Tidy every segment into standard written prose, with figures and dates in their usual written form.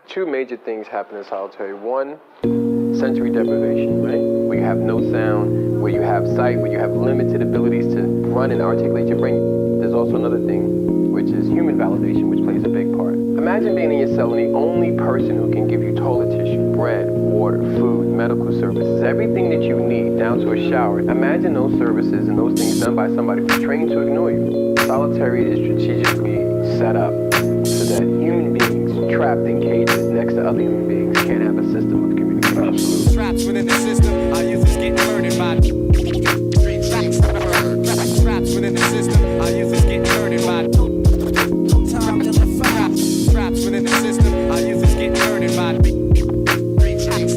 two major things happen in solitary. One, sensory deprivation, right? Where you have no sound, where you have sight, where you have limited abilities to run and articulate your brain. There's also another thing, which is human validation, which plays a big part. Imagine being in your cell and the only person who can give you toilet tissue, bread, water, food, medical services, everything that you need, down to a shower. Imagine those services and those things done by somebody who's trained to ignore you. Solitary is strategically set up so that human beings trapped in cages next to other human beings can't have a system of communication. Traps within the system, our youth is getting murdered by street tracks. Traps within the system, our youth is getting murdered by traps within the system, our youth is getting murdered by street tracks.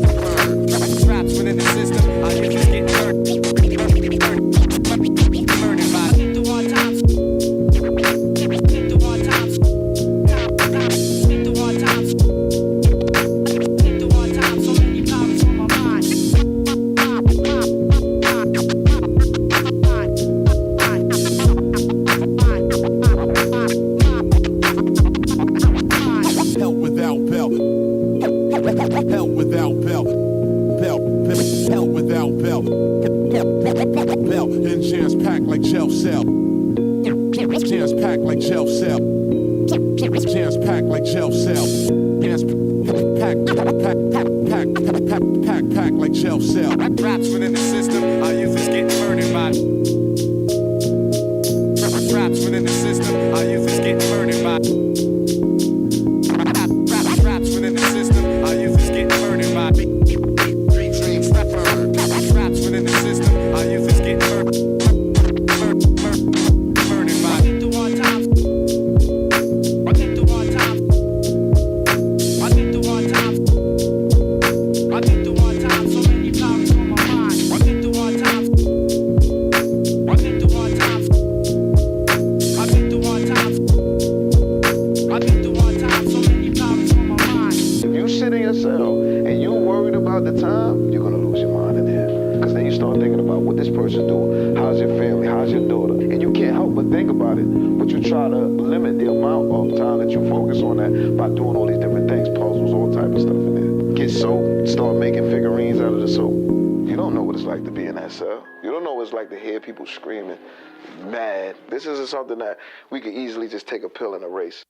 Traps within the system, our youth is getting murdered by the hard times. The hard times. The hard times. The hard times. So many problems on my mind. Hell without belt. Hell without belt. Hell without belt. Belt and jams packed like jail cell. Jams packed like jail cell. Jams packed like jail cell. Jams packed like jail cell. Traps within the system, our youth is getting murdered by traps within the system, our youth is getting murdered by traps within the system, our youth is getting murdered by traps within the system, our youth is getting murdered by the hard times. I think the hard times. I think the hard times. I think the hard times. So many problems on my mind. I think the hard times. I think the hard times. I think the hard times. I think the hard times. So many problems on my mind. If you sit in your cell and you worried about the time, you're gonna lose your mind in there. Because then you start thinking about what this person do, how's your family, how's your daughter, and you can't help but think about it. But you try to limit the amount of time that you focus on that by doing all these different things, puzzles, all type of stuff in there. Get soap, start making figurines out of the soap. You don't know what it's like to be in that cell. You don't know what it's like to hear people screaming, mad. This isn't something that we could easily just take a pill and erase.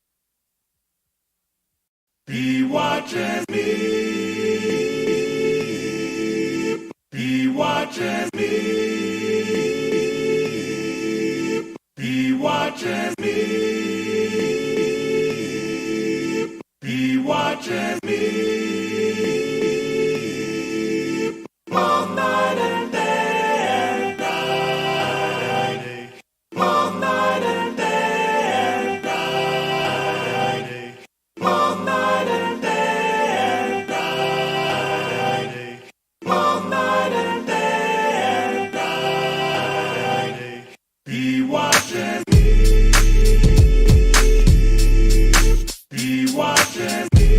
He watches me. He watches me. He watches me. He watches me. All night and day. All night and day. All night and day. All night and day. He watches me. He watches me.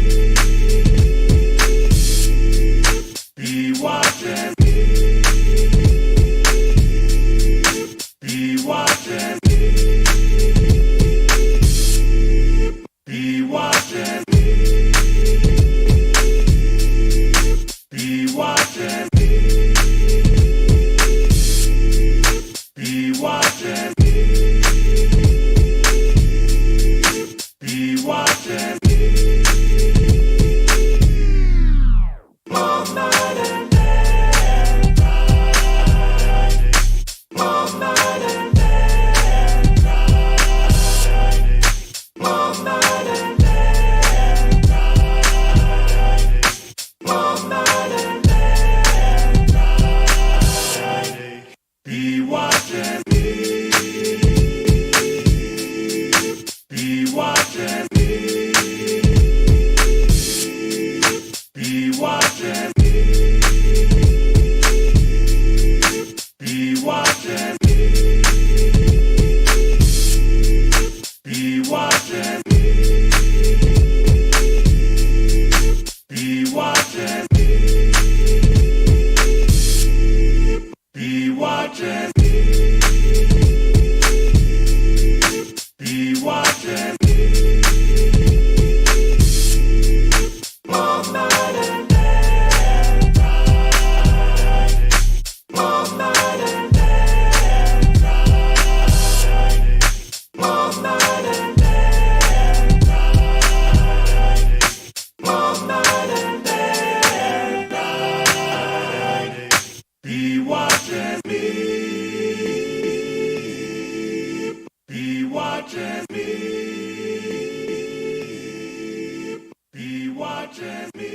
watches me.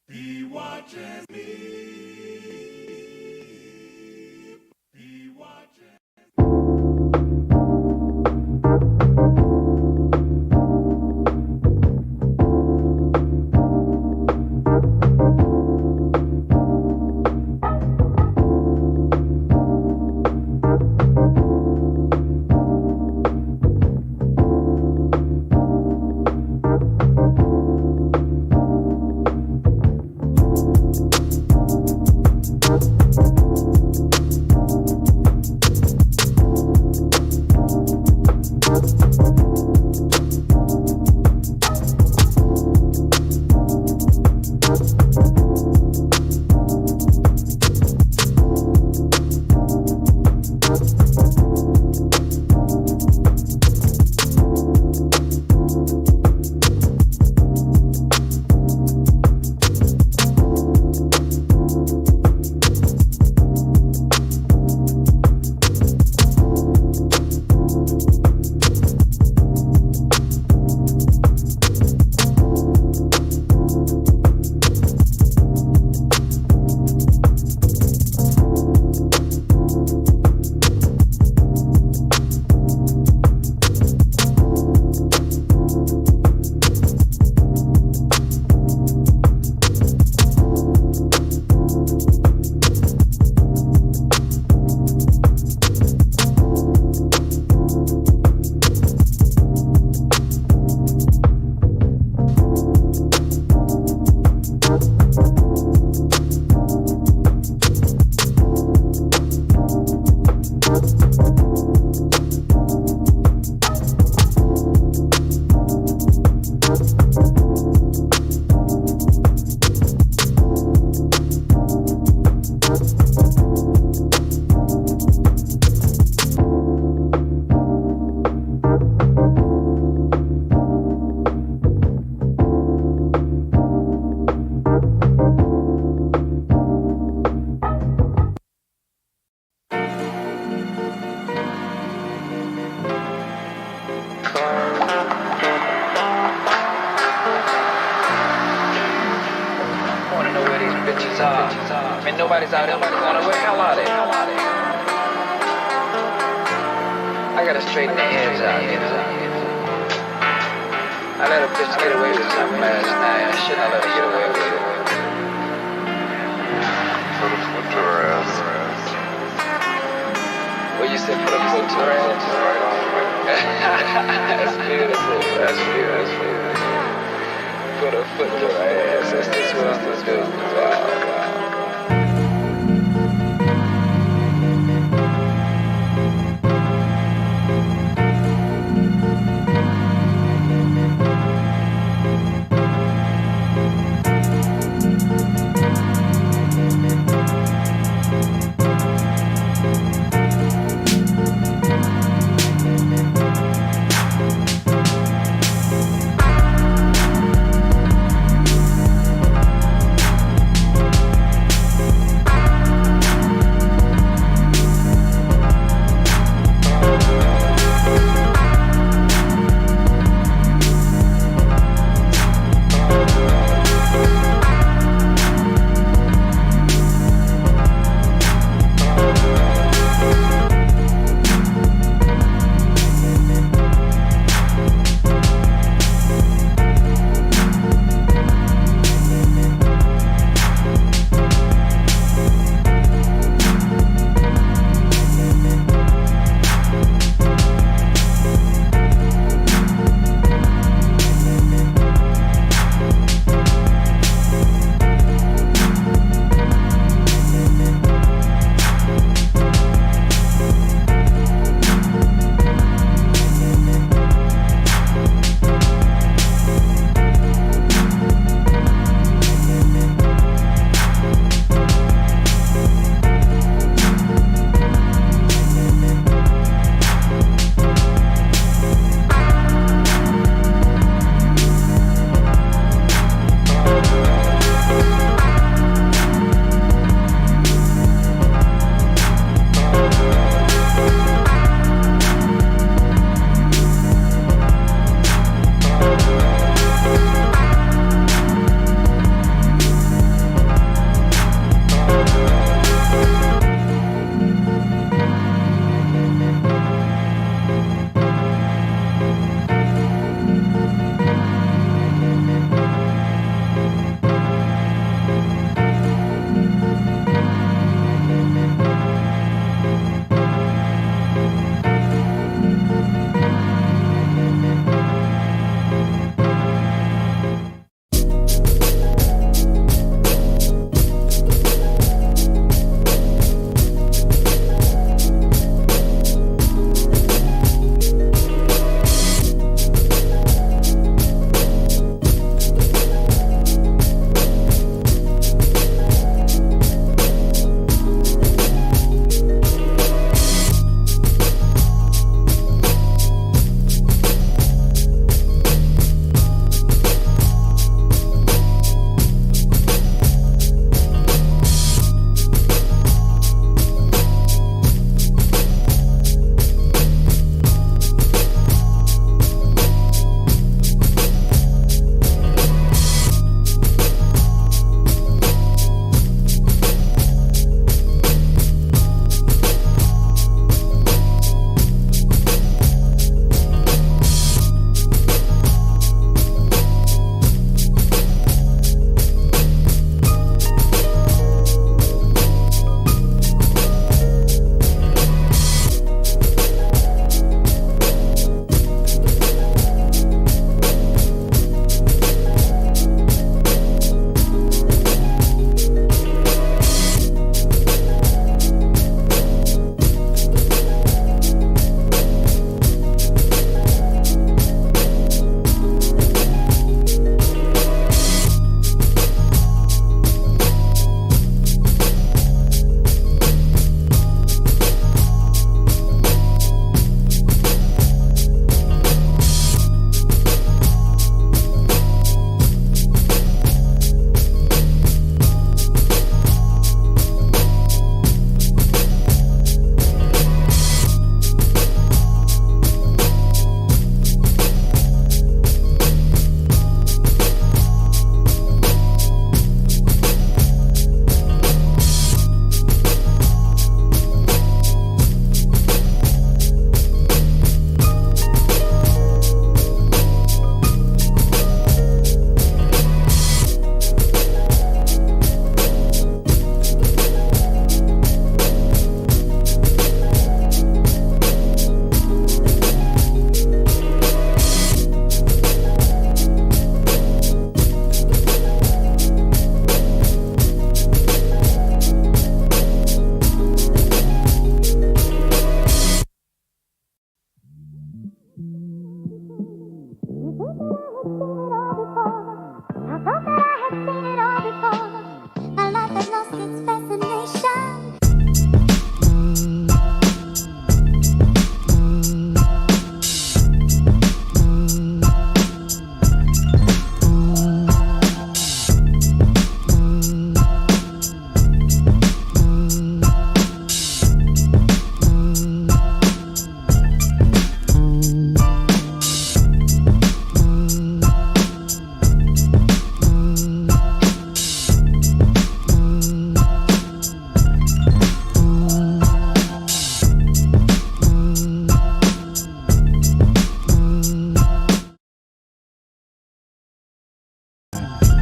He watches me. He watches. Man, nobody's out here going, where the hell are they? I gotta straighten their heads out, you know. I let a bitch get away with something last night. I shouldn't have let her get away with it. Put a foot to her ass. What you said, put a foot to her ass? Right on, That's beautiful. That's beautiful. Put a foot to her ass. That's just what I'm gonna do. Wow.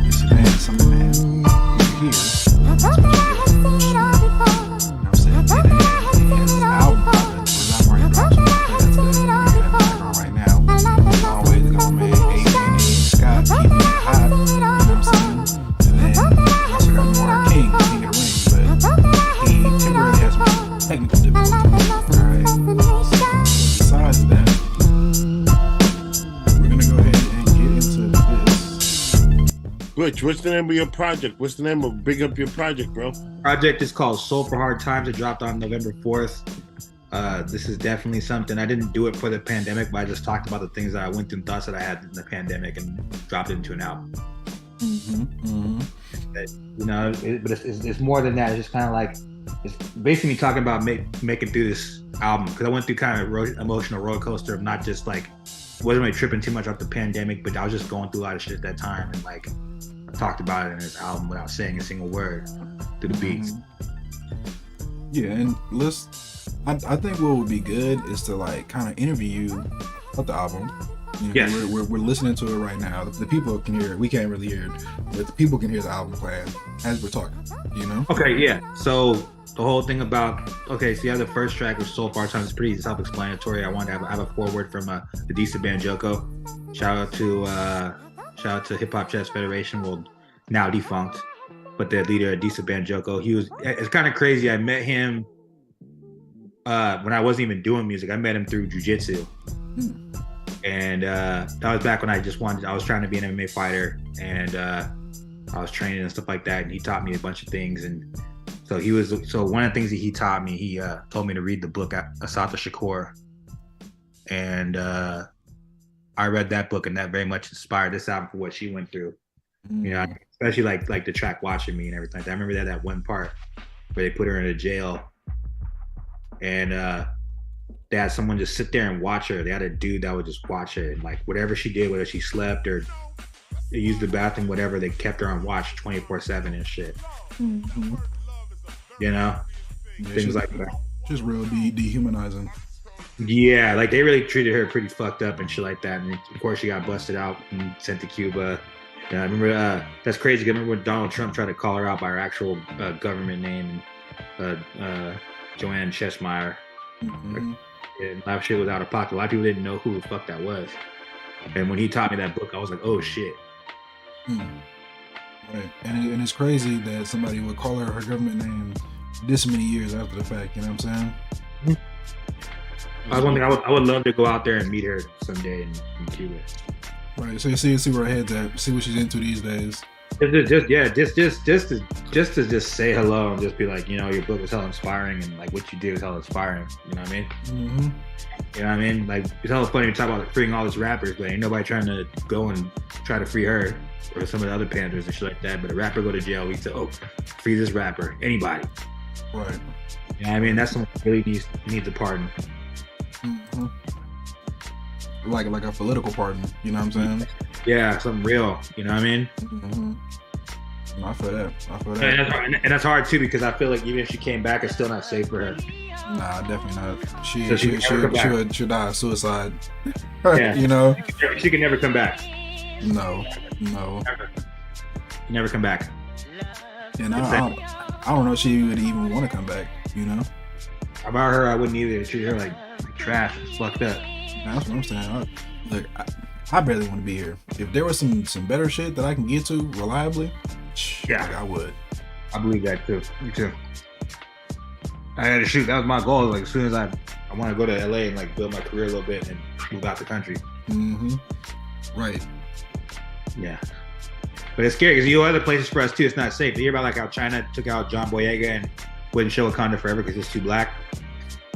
It's man, some man here. That's what you get. I'm saying? He has his album coming, his album already dropped, so that's good. We got that background right now. Always got my man AKA Scott keeping it hot. You know what I'm saying? And then we also got Noir King of the Ring, but he temporarily has some technical difficulties. Alright. Besides that, we're gonna go ahead and get into this. Butch, what's the name of your project? What's the name of Big Up Your Project, bro? Project is called Soul for Hard Times. It dropped on November 4th. This is definitely something. I didn't do it for the pandemic, but I just talked about the things that I went through and thoughts that I had in the pandemic and dropped it into an album. You know, but it's more than that. It's just kind of like, it's basically talking about making through this album, because I went through kind of emotional roller coaster of not just like, wasn't really tripping too much off the pandemic, but I was just going through a lot of shit at that time, and like I talked about it in this album without saying a single word through the beats. Yeah, and I think what would be good is to like kind of interview you about the album. You know, Yes. we're listening to it right now. The people can hear it. We can't really hear it, but the people can hear the album playing as we're talking. You know? Okay, yeah. So the whole thing about, okay, so you have the first track, which Soul Far Time, is pretty self-explanatory. I want to have a forward from Adisa Banjoko. Shout out to Hip Hop Chess Federation, well, now defunct, but the leader Adisa Banjoko. It's kind of crazy. I met him when I wasn't even doing music. I met him through jiu-jitsu. And that was back when I was trying to be an MMA fighter, and I was training and stuff like that, and he taught me a bunch of things. And so one of the things that he taught me, he told me to read the book Asata Shakur, and I read that book, and that very much inspired this album for what she went through. You know, especially like the track "Watching Me" and everything like that. I remember that one part where they put her in a jail, and they had someone just sit there and watch her. They had a dude that would just watch her, and like whatever she did, whether she slept or used the bathroom, whatever, they kept her on watch 24/7 and shit. You know, things like that. Just real dehumanizing. Yeah, like they really treated her pretty fucked up and shit like that. And of course, she got busted out and sent to Cuba. And I remember that's crazy. I remember when Donald Trump tried to call her out by her actual government name, Joanne Cheshire. And a lot of shit was out of pocket. A lot of people didn't know who the fuck that was. And when he taught me that book, I was like, oh shit. Right. And it's crazy that somebody would call her government name this many years after the fact. You know what I'm saying? I would love to go out there and meet her someday in Cuba. Right. So you see where her head's at. See what she's into these days. Just to say hello and just be like, you know, your book was hella inspiring, and like what you did was hella inspiring. You know what I mean? You know what I mean? Like, it's hella funny to talk about freeing all these rappers, but ain't nobody trying to go and try to free her or some of the other Panthers and shit like that. But a rapper go to jail, we say, oh, free this rapper. Anybody. Right. You know what I mean? That's someone who really needs a pardon. Like a political pardon. You know what I'm saying? Yeah, something real. You know what I mean? No, I feel that. And that's hard too, because I feel like even if she came back, it's still not safe for her. Nah, definitely not. She'll die of suicide. Yeah. You know? She can never come back. No. Never come back. And I don't know if she would even want to come back, you know? About her, I wouldn't either. Treat her like trash. It's fucked up. That's what I'm saying. I barely want to be here. If there was some better shit that I can get to reliably, yeah, I would. I believe that too. Me too. I had to shoot. That was my goal. Like, as soon as I want to go to LA and like build my career a little bit and move out the country. Right. Yeah. But it's scary because you know other places for us too. It's not safe. You hear about like how China took out John Boyega and wouldn't show Wakanda forever because it's too black.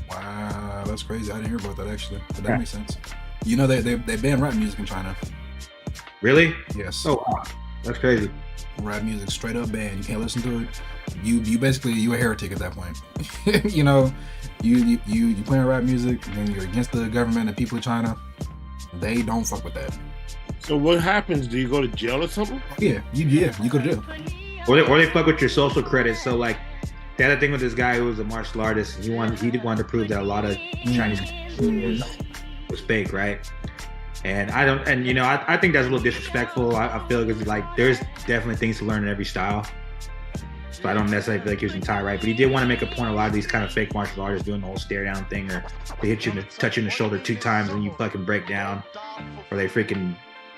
Wow, that's crazy. I didn't hear about that actually. But that makes sense. You know they banned rap music in China. Really? Yes. Oh, wow. That's crazy. Rap music straight up banned. You can't listen to it. You basically you a heretic at that point. You know, you playing rap music and then you're against the government and people of China. They don't fuck with that. So what happens? Do you go to jail or something? Yeah, you go to jail. Or they fuck with your social credits. So like they had a thing with this guy who was a martial artist. He wanted to prove that a lot of Chinese was fake, right? And I think that's a little disrespectful. I feel like there's definitely things to learn in every style. So I don't necessarily feel like he was entirely right, but he did want to make a point. A lot of these kind of fake martial artists doing the whole stare down thing, or they hit you, touch you in the shoulder 2 times and you fucking break down, or they freaking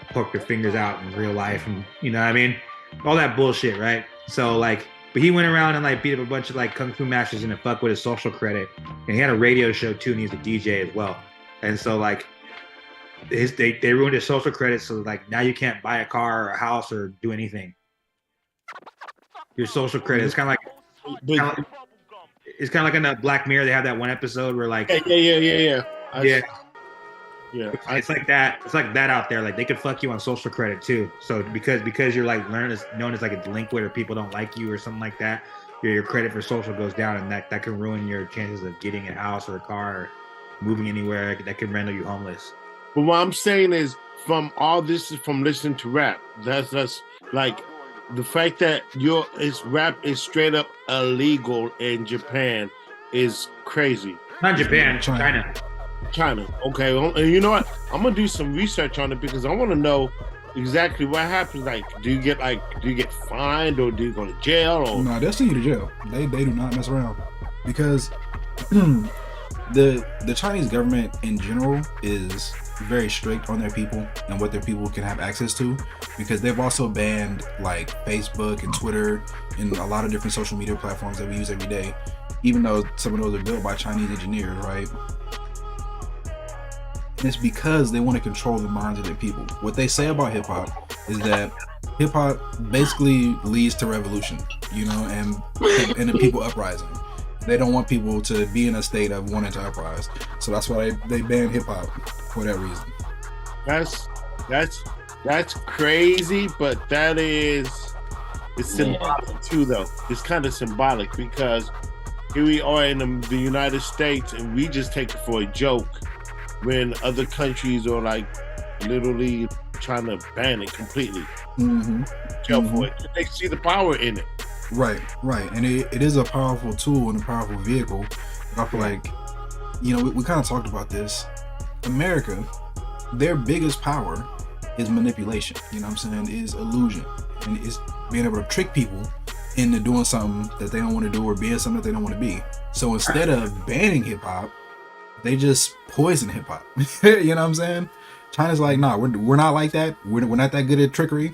poke their fingers out in real life, and you know what I mean, all that bullshit, right? So like, but he went around and like beat up a bunch of like kung fu masters and fuck with his social credit, and he had a radio show too, and he's a DJ as well, and so like. They ruined his social credit, so like now you can't buy a car or a house or do anything. Your social credit is kind of like it's kind of like in the Black Mirror. They have that one episode where like Yeah. It's like that. It's like that out there. Like they could fuck you on social credit too. So because you're like known as like a delinquent or people don't like you or something like that, your credit for social goes down, and that can ruin your chances of getting a house or a car or moving anywhere. That can render you homeless. But what I'm saying is, from all this is from listening to rap. That's like the fact that rap is straight up illegal in Japan is crazy. Not Japan, China. Okay, well, and you know what? I'm gonna do some research on it because I want to know exactly what happens. Like, do you get fined or do you go to jail? Or No, they'll send you to jail. They do not mess around because the Chinese government in general is very strict on their people and what their people can have access to, because they've also banned like Facebook and Twitter and a lot of different social media platforms that we use every day, even though some of those are built by Chinese engineers, right? And it's because they want to control the minds of their people. What they say about hip-hop is that hip-hop basically leads to revolution, you know, and the people uprising. They don't want people to be in a state of wanting to uprise. So that's why they ban hip-hop for that reason. That's crazy, but it's symbolic too, though. It's kind of symbolic because here we are in the United States and we just take it for a joke when other countries are like literally trying to ban it completely. Jail for it. They see the power in it. Right. And it is a powerful tool and a powerful vehicle. But I feel like, you know, we kind of talked about this. America, their biggest power is manipulation. You know what I'm saying? Is illusion. And it's being able to trick people into doing something that they don't want to do or being something that they don't want to be. So instead of banning hip hop, they just poison hip hop. You know what I'm saying? China's like, nah, we're not like that. We're not that good at trickery.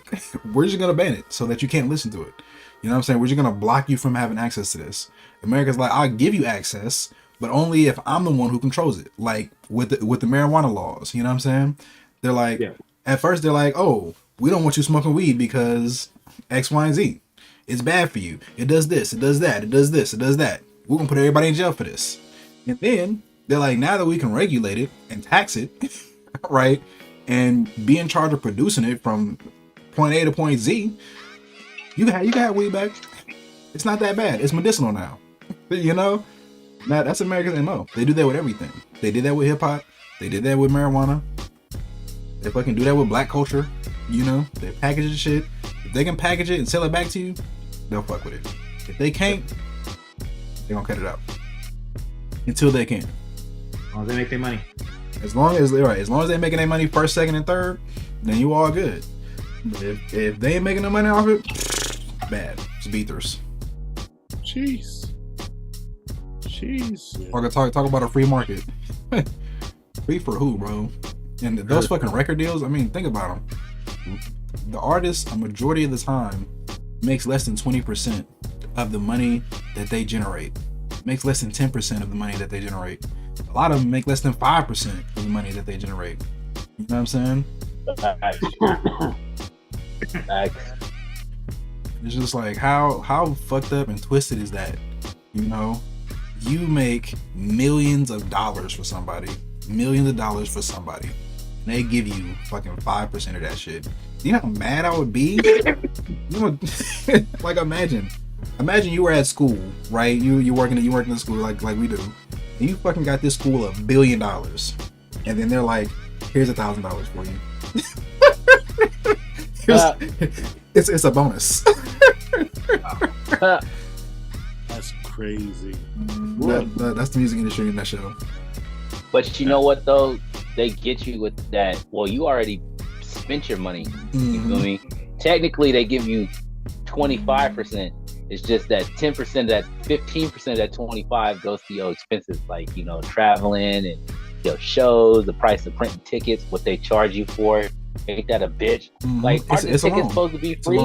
We're just gonna ban it so that you can't listen to it. You know what I'm saying? We're just gonna block you from having access to this. America's like, I'll give you access, but only if I'm the one who controls it. Like with the marijuana laws. You know what I'm saying? They're like, At first they're like, oh, we don't want you smoking weed because X, Y, and Z. It's bad for you. It does this. It does that. It does this. It does that. We're gonna put everybody in jail for this. And then they're like, now that we can regulate it and tax it, right, and be in charge of producing it from point A to point Z, you can have weed back. It's not that bad. It's medicinal now. You know? Now that's America's MO. They do that with everything. They did that with hip hop. They did that with marijuana. They fucking do that with black culture. You know? They package the shit. If they can package it and sell it back to you, they'll fuck with it. If they can't, they're gonna cut it out. Until they can. As long as they make their money. As long as they're making their money first, second, and third, then you all good. But if they ain't making no money off it, bad. It's beaters. Jeez. Or talk about a free market. Free for who, bro? And those fucking record deals, I mean, think about them. The artist, a majority of the time, makes less than 20% of the money that they generate. Makes less than 10% of the money that they generate. A lot of them make less than 5% of the money that they generate. You know what I'm saying? Facts. It's just like how fucked up and twisted is that? You know, you make millions of dollars for somebody, and they give you fucking 5% of that shit. You know how mad I would be? You know, like imagine you were at school, right? You working in school like we do, and you fucking got this school $1 billion, and then they're like, here's $1,000 for you. It's a bonus. That's crazy. That's the music industry in that show. But you know what though? They get you with that. Well, you already spent your money. You feel me? Technically, they give you 25%. It's just that 10% of that, 15% of that 25 goes to your expenses, like, you know, traveling and your shows, the price of printing tickets, what they charge you for. Ain't that a bitch? Like, aren't the tickets supposed to be free?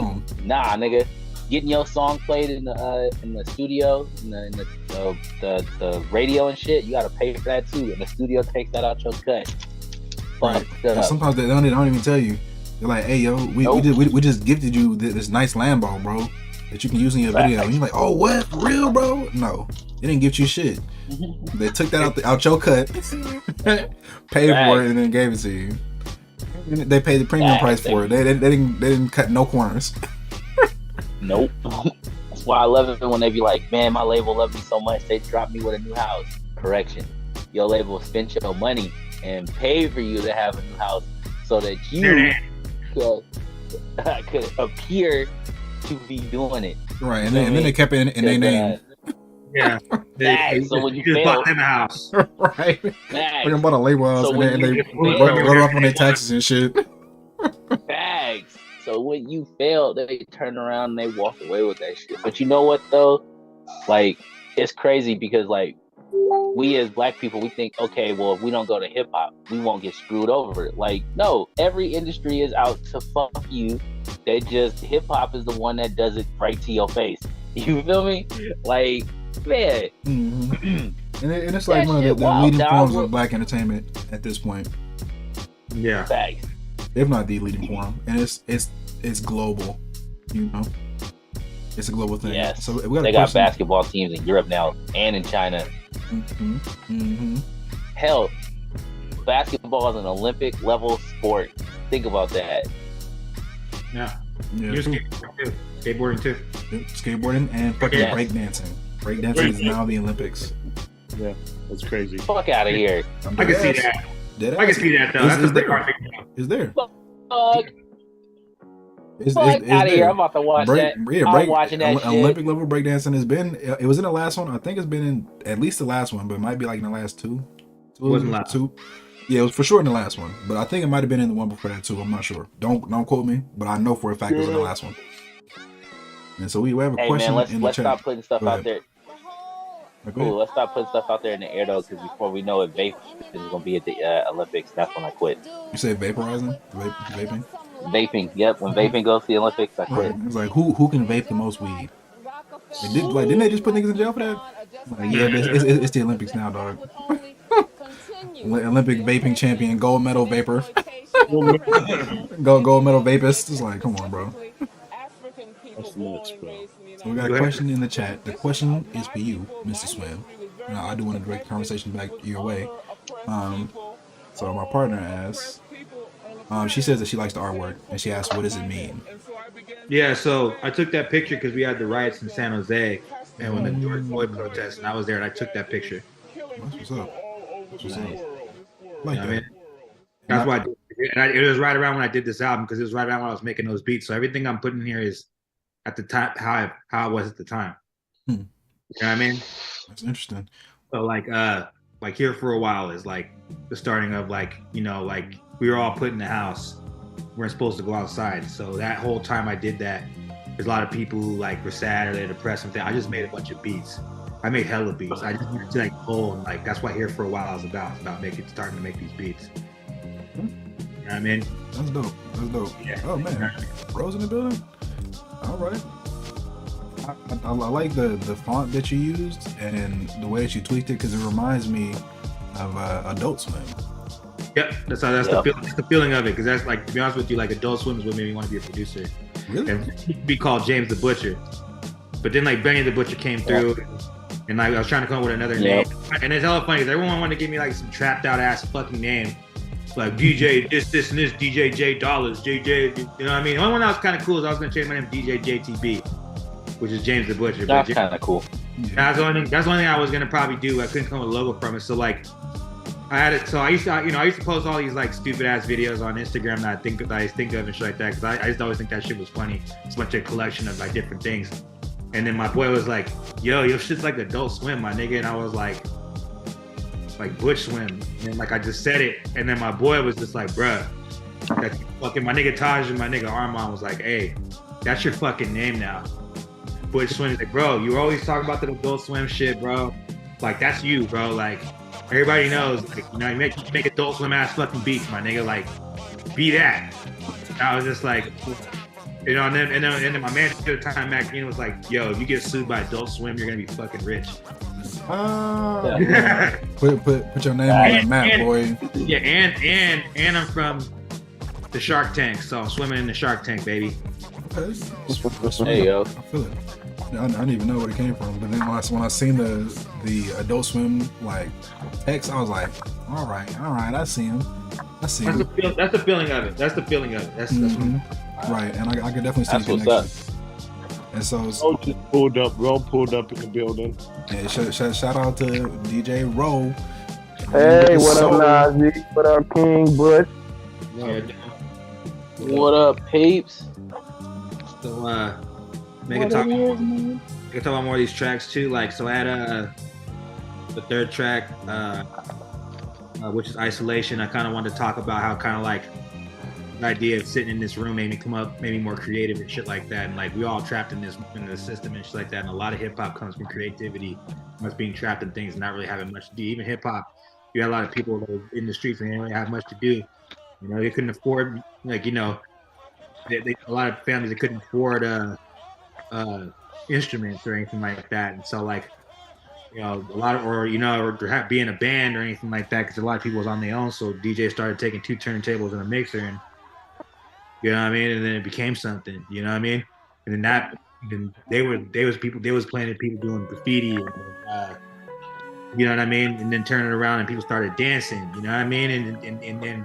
Nah, nigga. Getting your song played in the studio, in the radio and shit, you gotta pay for that too. And the studio takes that out your cut. Right. Sometimes they don't even tell you. They're like, hey yo, we just gifted you this nice Lambo, bro, that you can use in your video. And you're like, oh what? For real, bro? No, they didn't gift you shit. They took that out your cut, paid for it, and then gave it to you. They paid the premium price for it. They didn't cut no corners. Nope. That's why I love it when they be like, man, my label loved me so much they dropped me with a new house. Correction. Your label spent your money and paid for you to have a new house so that you could appear to be doing it. Right, and then they kept it in their name. Yeah. So when you just fail, bought them a house. Right. They bought a label house and they wrote it off on their taxes and shit. Bags. So when you fail, they turn around and they walk away with that shit. But you know what though? Like, it's crazy because like we as black people, we think, okay, well, if we don't go to hip hop, we won't get screwed over. Like, no, every industry is out to fuck you. They just, hip hop is the one that does it right to your face. You feel me? Like, man. And it's like one of the leading forms of black entertainment at this point. Yeah. Facts. If not the leading form, and it's global, you know. It's a global thing. Yes. So they got basketball teams in Europe now and in China. Hell, basketball is an Olympic level sport. Think about that. Yeah. You're skateboarding too. Skateboarding and fucking breakdancing. Breakdancing is now the Olympics. Yeah, that's crazy. Fuck out of here. I can see that. I can see that though. That's a big art. Is there? Fuck. Fuck out of here. I'm about to watch that. I'm watching that shit. Olympic level breakdancing has been, it was in the last one. I think it's been in at least the last one, but it might be like in the last two. It wasn't last two. Yeah, it was for sure in the last one, but I think it might have been in the one before that too. I'm not sure. Don't quote me, but I know for a fact it was in the last one. And so we have a question in the chat. Let's stop putting stuff out there. Cool. Let's stop putting stuff out there in the air though, because before we know it, vape is gonna be at the Olympics. That's when I quit. You say vaporizing, vaping? Vaping. Yep. When vaping goes to the Olympics, I quit. Right. It's like who can vape the most weed? Didn't they just put niggas in jail for that? Like, yeah, it's the Olympics now, dog. Olympic vaping champion, gold medal vapor. gold medal vapist. It's like, come on, bro. That's nuts, bro. So we got a question in the chat. The question is for you, Mr. Swim. Now, I do want to direct the conversation back your way. So my partner asks, she says that she likes the artwork, and she asks, what does it mean? Yeah, so I took that picture because we had the riots in San Jose, and when the George Floyd protest, and I was there, and I took that picture. That's what's up. That's what's up. Like that. I mean, that's why I did it. And it was right around when I did this album, because it was right around when I was making those beats. So everything I'm putting here is at the time how I was at the time. You know what I mean? That's interesting. So like Here for a While is like the starting of like, you know, like we were all put in the house. We weren't supposed to go outside. So that whole time I did that, there's a lot of people who like were sad or they're depressed and I just made a bunch of beats. I made hella beats. I just wanted to like pull and like that's what Here for a While is about. It's about starting to make these beats. You know what I mean? That's dope. That's dope. Yeah. Oh man. Rose in the building? All right. I like the font that you used and the way that you tweaked it because it reminds me of Adult Swim. Yep, that's the feeling of it. Because that's like, to be honest with you, like Adult Swim is what made me want to be a producer. Really? And he could be called James the Butcher, but then like Benny the Butcher came through, and like I was trying to come up with another name. And it's hella funny because everyone wanted to give me like some trapped out ass fucking name, like DJ this and this, DJ J Dollars, JJ. You know what I mean? The only one that was kind of cool is I was gonna change my name to DJ JTB, which is James the Butcher. That's kind of cool. That's the only thing I was gonna probably do. I couldn't come up with a logo from it, so like. I had it, so I used to post all these like stupid ass videos on Instagram that I think of and shit like that because I used to always think that shit was funny. It's a bunch of collection of like different things, and then my boy was like, "Yo, your shit's like Adult Swim, my nigga," and I was like Butch Swim, and like I just said it, and then my boy was just like, "Bruh," that's fucking my nigga Taj and my nigga Armand was like, "Hey, that's your fucking name now, Butch Swim." He's like, "Bro, you were always talking about the Adult Swim shit, bro. Like that's you, bro. Like." Everybody knows, like, you know, you make Adult Swim ass fucking beats, my nigga. Like, be that. And I was just like, you know, and then my man at the time, Mac Green, was like, "Yo, if you get sued by Adult Swim, you're gonna be fucking rich." Put your name on the map, boy. Yeah, and I'm from the Shark Tank, so I'm swimming in the Shark Tank, baby. Hey yo, I feel it. I didn't even know where it came from, but then when I seen the Adult Swim like text, I was like, all right, I see him. That's the feeling of it. That's right, and I could definitely see that's the what's connection. And so Ro just pulled up. Ro pulled up in the building. Yeah, shout out to DJ Ro. Hey, what up, Nazi? What up, King Butch? what up, peeps? So we can talk about more of these tracks too. Like, so I had the third track, which is Isolation. I kind of wanted to talk about how kind of like the idea of sitting in this room made me more creative and shit like that. And like we all trapped in the system and shit like that. And a lot of hip hop comes from creativity, us being trapped in things and not really having much to do. Even hip hop, you had a lot of people that were in the streets and they didn't really have much to do. You know, they couldn't afford, like, you know, a lot of families that couldn't afford instruments or anything like that. And so like, you know, or being a band or anything like that, because a lot of people was on their own. So DJ started taking 2 turntables and a mixer, and you know what I mean. And then it became something. You know what I mean. And then they was playing at people doing graffiti, and, you know what I mean. And then turning around and people started dancing. You know what I mean. And then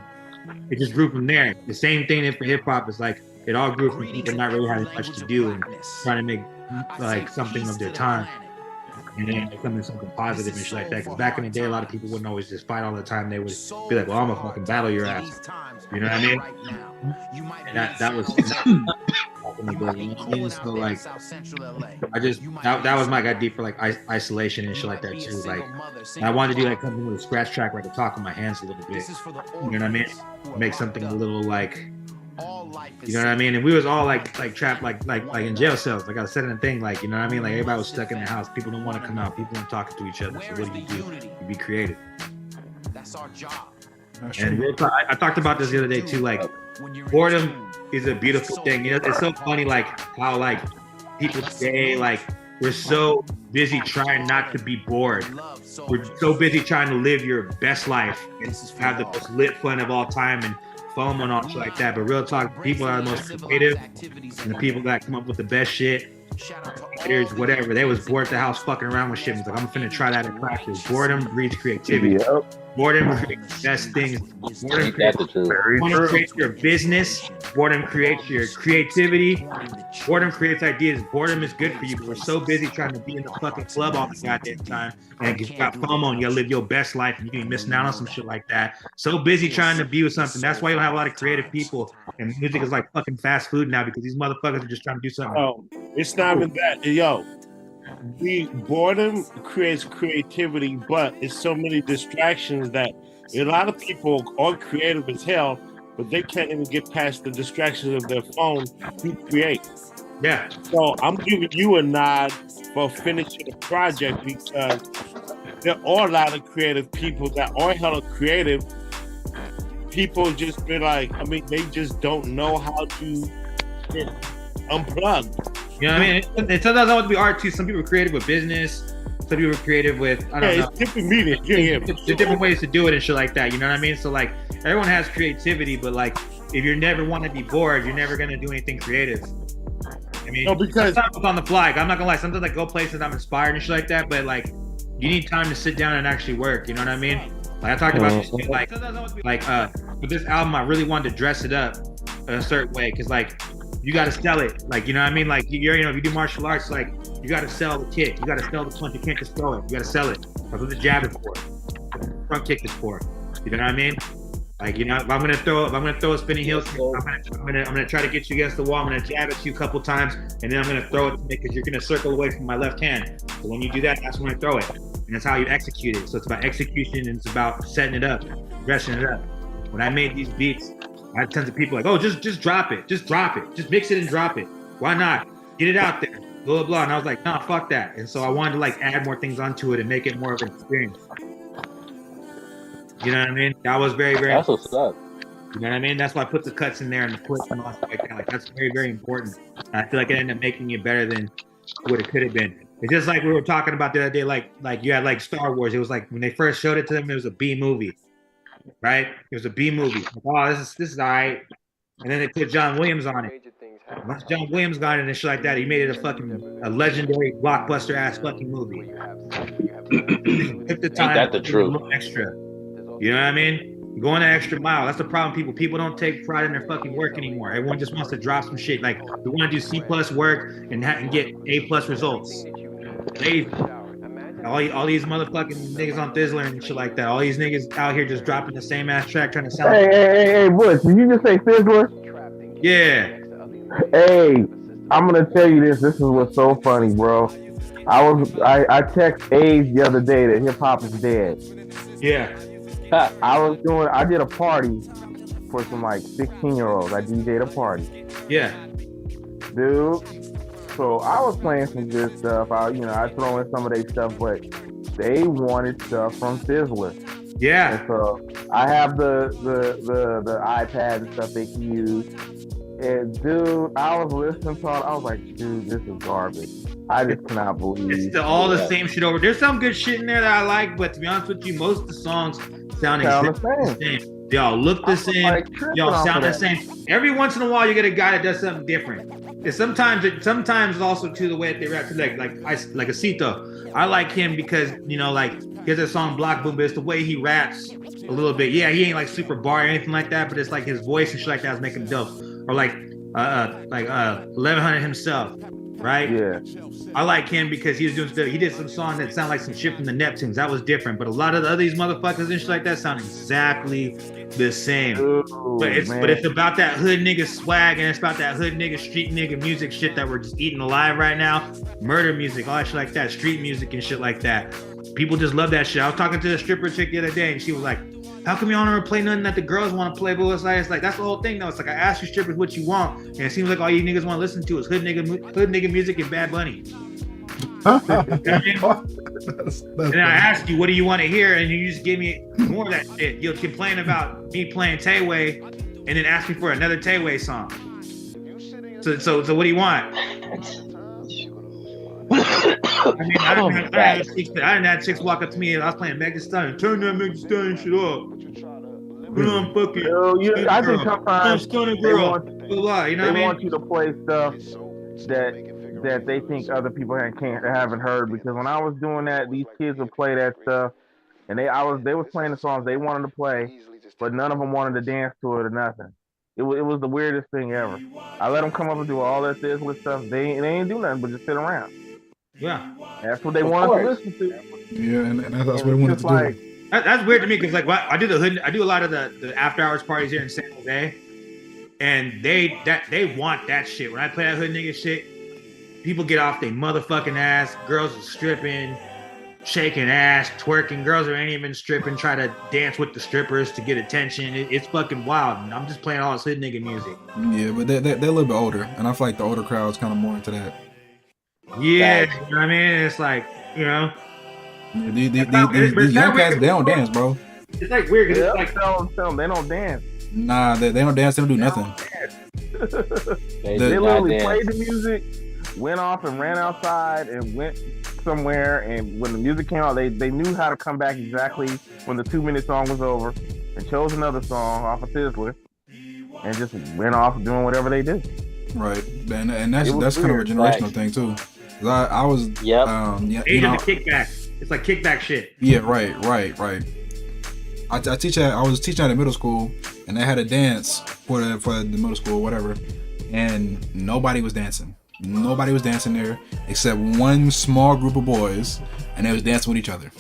it just grew from there. The same thing for hip hop is like it all grew from people not really having much to do and trying to make like something of their time. And then becoming something positive and shit like that. Because back in the day, a lot of people wouldn't always just fight all the time. They would be like, "Well, I'm gonna fucking battle your ass." You know what I mean? And that was back in the day. You know what I mean? So like, that was my idea for like isolation and shit like that too. Like, I wanted to do like something with a scratch track where I could talk with my hands a little bit. You know what I mean? Make something a little like. You know what I mean? And we was all like trapped like in jail cells. Like I was setting a thing, like, you know what I mean? Like everybody was stuck in their house. People don't want to come out. People aren't talking to each other. So what do? You be creative. That's our job. And I talked about this the other day too. Like boredom is a beautiful thing. You know, it's so funny like how like people today like we're so busy trying not to be bored. We're so busy trying to live your best life and have the most lit fun of all time and FOMO and all shit like that. But real talk, people are the most creative and the people that come up with the best shit, whatever. They was bored at the house fucking around with shit. It's like, I'm finna try that in practice. Boredom breeds creativity. Yep. Boredom creates the best things. Boredom creates your business. Boredom creates your creativity. Boredom creates ideas. Boredom is good for you, but we're so busy trying to be in the fucking club all the goddamn time and you got FOMO and you gotta live your best life and you can be missing out on some shit like that. So busy trying to be with something. That's why you don't have a lot of creative people. And music is like fucking fast food now because these motherfuckers are just trying to do something. Oh, it's not even that. Yo, boredom creates creativity, but it's so many distractions that a lot of people are creative as hell, but they can't even get past the distractions of their phone to create. Yeah. So I'm giving you a nod for finishing the project because there are a lot of creative people that are hella creative. People just be like, I mean, they just don't know how to unplug. You know what I mean? It sometimes I want to be art too. Some people are creative with business. Some people are creative with, I don't know. It's different media. There's different ways to do it and shit like that. You know what I mean? So like, everyone has creativity, but like if you never want to be bored, you're never gonna do anything creative. I mean, No, because sometimes it's on the fly. I'm not gonna lie. Sometimes I go places I'm inspired and shit like that, but like you need time to sit down and actually work. You know what I mean? Like I talked about this shit, like with this album, I really wanted to dress it up a certain way because like you got to sell it. Like you know what I mean? Like if you do martial arts, like you got to sell the kick, you got to sell the punch. You can't just throw it. You got to sell it. That's what the jab is for. The front kick is for. You know what I mean? Like if I'm gonna throw a spinning heel kick, I'm gonna try to get you against the wall. I'm gonna jab at you a couple times, and then I'm gonna throw it because you're gonna circle away from my left hand. So when you do that, that's when I throw it, and that's how you execute it. So it's about execution and it's about setting it up, dressing it up. When I made these beats, I had tons of people like, oh, just drop it, just mix it and drop it. Why not? Get it out there, blah blah blah. And I was like, nah, fuck that. And so I wanted to like add more things onto it and make it more of an experience. You know what I mean? That was very, very. That's what's up. You know what I mean? That's why I put the cuts in there and the clips and all stuff like that. Like that's very, very important. And I feel like it ended up making it better than what it could have been. It's just like we were talking about the other day. Like you had like Star Wars. It was like when they first showed it to them, it was a B movie, right? It was a B movie. Like, oh, this is all right. And then they put John Williams on it. Once John Williams got it and shit like that, he made it a legendary blockbuster ass fucking movie. Took the time. Ain't that the truth? Extra. You know what I mean? Going the extra mile. That's the problem. People don't take pride in their fucking work anymore. Everyone just wants to drop some shit. Like we want to do C+ work and get A+ results. All these motherfucking niggas on Thizzler and shit like that. All these niggas out here just dropping the same ass track trying to sound. Hey, Butch, did you just say Thizzler? Yeah. Hey, I'm gonna tell you this. This is what's so funny, bro. I text Abe the other day that hip hop is dead. Yeah. I did a party for some like 16-year-olds. I DJ'd a party. Yeah. Dude. So I was playing some good stuff. I throw in some of their stuff, but they wanted stuff from Thizzler. Yeah. And so I have the iPad and stuff they can use. And dude, I was listening to it. I was like, dude, this is garbage. I just cannot believe it's all the same shit over. There's some good shit in there that I like, but to be honest with you, most of the songs sound exactly the same. They all look the same. They all sound the same. Every once in a while, you get a guy that does something different. And sometimes also to the way that they rap. Like Acito. I like him because he has a song Block Boom, but it's the way he raps a little bit. Yeah, he ain't like super bar or anything like that, but it's like his voice and shit like that is making dope. Or like 1100 himself, right? Yeah. I like him because he did some songs that sound like some shit from the Neptunes. That was different. But a lot of these motherfuckers and shit like that sound exactly the same. Ooh, but it's about that hood nigga swag and it's about that hood nigga street nigga music shit that we're just eating alive right now. Murder music, all that shit like that, street music and shit like that. People just love that shit. I was talking to the stripper chick the other day and she was like, how come y'all never play nothing that the girls want to play? But it's like that's the whole thing though. It's like I ask you strippers what you want, and it seems like all you niggas want to listen to is hood nigga music and Bad Bunny. And then I ask you, what do you want to hear? And you just give me more of that shit. You'll complain about me playing Tay-Way, and then ask me for another Tay-Way song. So what do you want? I didn't have chicks walk up to me and I was playing Megan Thee Stallion. Turn that Megan Thee Stallion shit up. Put on fucking. I think sometimes they want you to play stuff that they think other people haven't heard. Because when I was doing that, these kids would play that stuff, and they was playing the songs they wanted to play, but none of them wanted to dance to it or nothing. It was the weirdest thing ever. I let them come up and do all that Thizzler stuff. They ain't do nothing but just sit around. Yeah, that's what they wanted to listen to. Yeah, and that's what they wanted to do. That's weird to me because like I do a lot of the after hours parties here in San Jose, and they want that shit. When I play that hood nigga shit, people get off their motherfucking ass. Girls are stripping, shaking ass, twerking. Girls ain't even stripping, try to dance with the strippers to get attention. It's fucking wild. And I'm just playing all this hood nigga music. Yeah, but they're a little bit older, and I feel like the older crowd is kind of more into that. Yeah, you know what I mean? It's like, you know. These young cats, they don't dance, bro. It's like weird because it's like tell them they don't dance. Nah, they don't dance. They don't do nothing. They literally played the music, went off and ran outside and went somewhere. And when the music came out, they knew how to come back exactly when the 2-minute song was over. and chose another song off of Sizzler and just went off doing whatever they do. Right, and that's It was kind of a weird. generational thing too. 'Cause I was, Yep. yeah, Age of the kickback. It's like kickback shit. yeah, right. I was teaching at a middle school, and they had a dance for the middle school, whatever, and nobody was dancing. Nobody was dancing there except one small group of boys, and they was dancing with each other.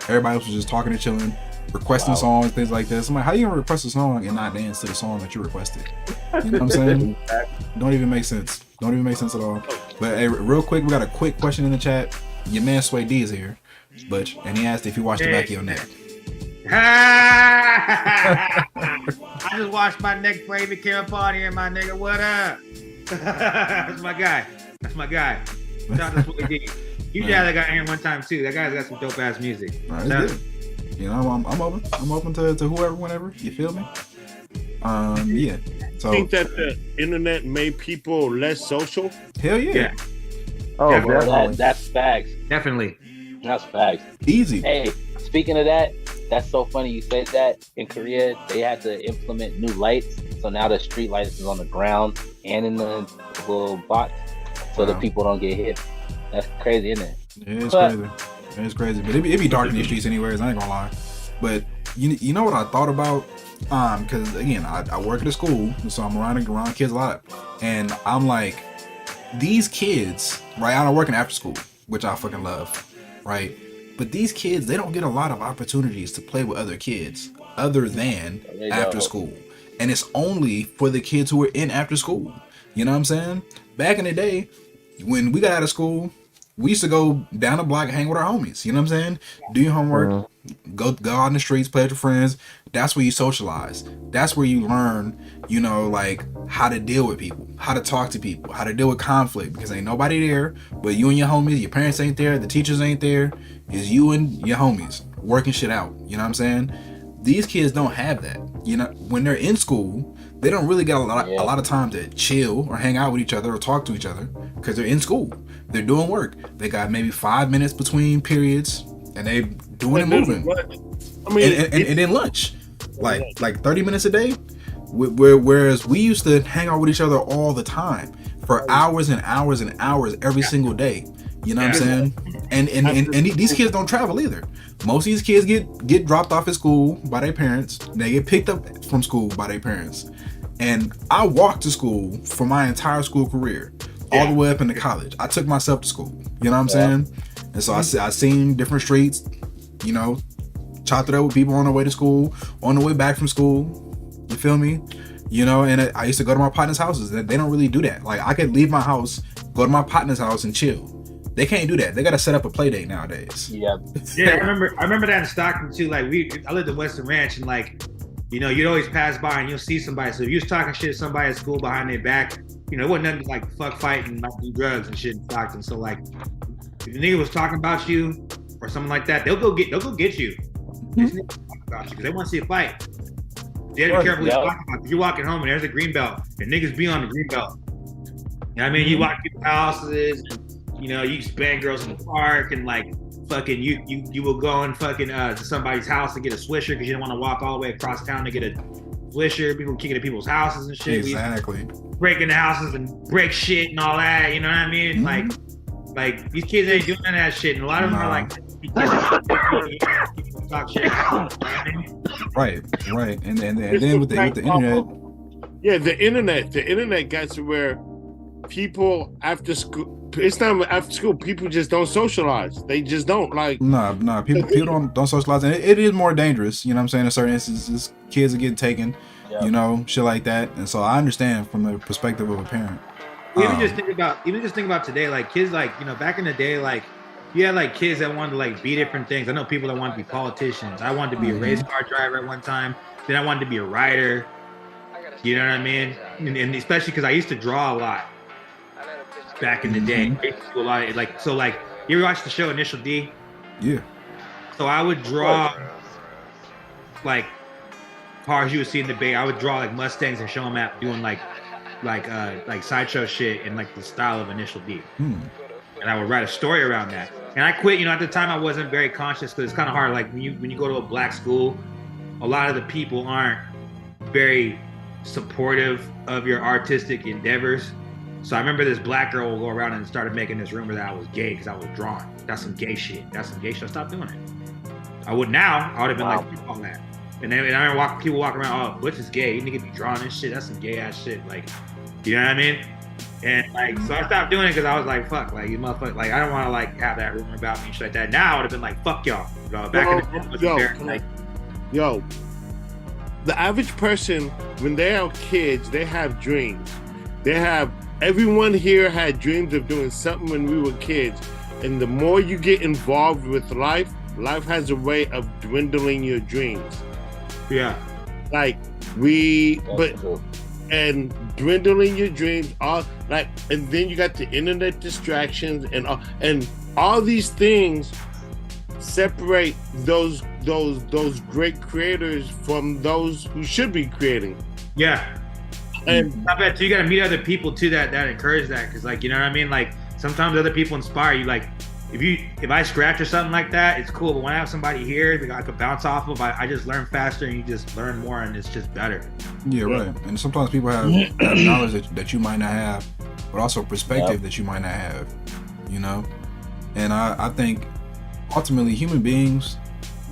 Everybody else was just talking and chilling, requesting songs, things like this. I'm like, how you gonna request a song and not dance to the song that you requested? You know what I'm saying? Don't even make sense. Don't even make sense at all. But hey, real quick, we got a quick question in the chat. Your man Sway D is here, Butch, and he asked if you washed the back of your neck. I just washed my neck for Amy came up on here, my nigga. What up? That's my guy. Shout out to Sway D. You had that guy here one time too. That guy's got some dope ass music. Right, it's good. You know, I'm open. I'm open to whoever, whenever. You feel me? Yeah. So I think that the internet made people less social. Hell yeah. Oh, Well, that's facts. Definitely. That's facts. Easy. Hey, speaking of that, that's so funny you said that. In Korea, they had to implement new lights. So now the street lights is on the ground and in the little box so that people don't get hit. That's crazy, isn't it? It's crazy. It's crazy. But it be dark in these streets anyways, I ain't gonna lie. But you know what I thought about? Because again, I work at a school, so I'm around kids a lot. And I'm like, these kids, right? I'm working after school, which I fucking love, right? But these kids, they don't get a lot of opportunities to play with other kids other than after school. And it's only for the kids who are in after school. You know what I'm saying? Back in the day, when we got out of school, we used to go down the block and hang with our homies. You know what I'm saying? Do your homework, go out in the streets, play with your friends. That's where you socialize. That's where you learn, you know, like how to deal with people, how to talk to people, how to deal with conflict, because ain't nobody there but you and your homies. Your parents ain't there, the teachers ain't there. It's you and your homies working shit out. You know what I'm saying? These kids don't have that. You know, when they're in school, they don't really get a lot of time to chill or hang out with each other or talk to each other because they're in school. They're doing work. They got maybe 5 minutes between periods, and they doing and moving. I mean, and then lunch, like 30 minutes a day. Whereas we used to hang out with each other all the time for hours and hours and hours every single day. You know what I'm saying? And these kids don't travel either. Most of these kids get dropped off at school by their parents. They get picked up from school by their parents. And I walked to school for my entire school career, all the way up into college. I took myself to school. You know what I'm saying? And so I seen different streets, you know, chopped it up with people on the way to school, on the way back from school. You feel me? You know, and I used to go to my partner's houses. They don't really do that. Like, I could leave my house, go to my partner's house and chill. They can't do that. They got to set up a play date nowadays. Yeah. Yeah, I remember that in Stockton too. Like I lived in Western Ranch, and like, you know, you'd always pass by and you'll see somebody. So if you was talking shit to somebody at school behind their back, you know, it wasn't nothing like fuck fighting, like do drugs and shit in Stockton. So like, if the nigga was talking about you or something like that, they'll go get you. Because they want to see a fight. You have to be careful what you're talking about. If you're walking home and there's a green belt, and niggas be on the green belt. You know what I mean? You walk through houses, and, you know, you span girls in the park, and like fucking you will go and fucking to somebody's house and get a swisher because you don't want to walk all the way across town to get a swisher. People kicking at people's houses and shit. Exactly. Break into houses and break shit and all that. You know what I mean? Like these kids ain't doing none of that shit, and a lot of them are like talk shit. Right. And then with the internet. Yeah, the internet got to where people after school, it's not after school, people just don't socialize. They just don't like. Nah. People don't socialize, and it is more dangerous. You know what I'm saying? In certain instances, kids are getting taken. You know, shit like that. And so I understand from the perspective of a parent. Even just think about today, like kids, like, you know, back in the day, like you had like kids that wanted to like be different things. I know people that wanted to be politicians. I wanted to be a race car driver at one time. Then I wanted to be a writer. You know what I mean? And especially because I used to draw a lot back in the day. I used to do a lot of, like, so like, you ever watch the show Initial D? Yeah. So I would draw like cars you would see in the Bay. I would draw like Mustangs and show them at doing like sideshow shit in like the style of Initial D. And I would write a story around that. And I quit, you know, at the time I wasn't very conscious because it's kind of hard. Like when you go to a black school a lot of the people aren't very supportive of your artistic endeavors. So I remember this black girl will go around and started making this rumor that I was gay because I was drawing. That's some gay shit. That's some gay shit. Stop doing it. I would have been like, fuck all that. And then I remember people walking around, oh, Butch is gay. You nigga be drawing this shit. That's some gay ass shit. Like, you know what I mean? And like, so I stopped doing it because I was like, fuck, like, you motherfucker, like, I don't want to like have that rumor about me and shit like that. Now I would have been like, fuck y'all. Back in the day, it was very, like, yo, the average person, when they are kids, they have dreams. Everyone here had dreams of doing something when we were kids. And the more you get involved with life has a way of dwindling your dreams. Yeah. Like, and dwindling your dreams, and then you got the internet distractions and all these things separate those great creators from those who should be creating. Yeah. And I bet you got to meet other people too that encourage that, because, like, you know what I mean, like sometimes other people inspire you. Like if I scratch or something like that, it's cool, but when I have somebody here I could bounce off of, I just learn faster and you just learn more and it's just better. Yeah, right. And sometimes people have knowledge that you might not have, but also perspective that you might not have, you know. And I think ultimately human beings,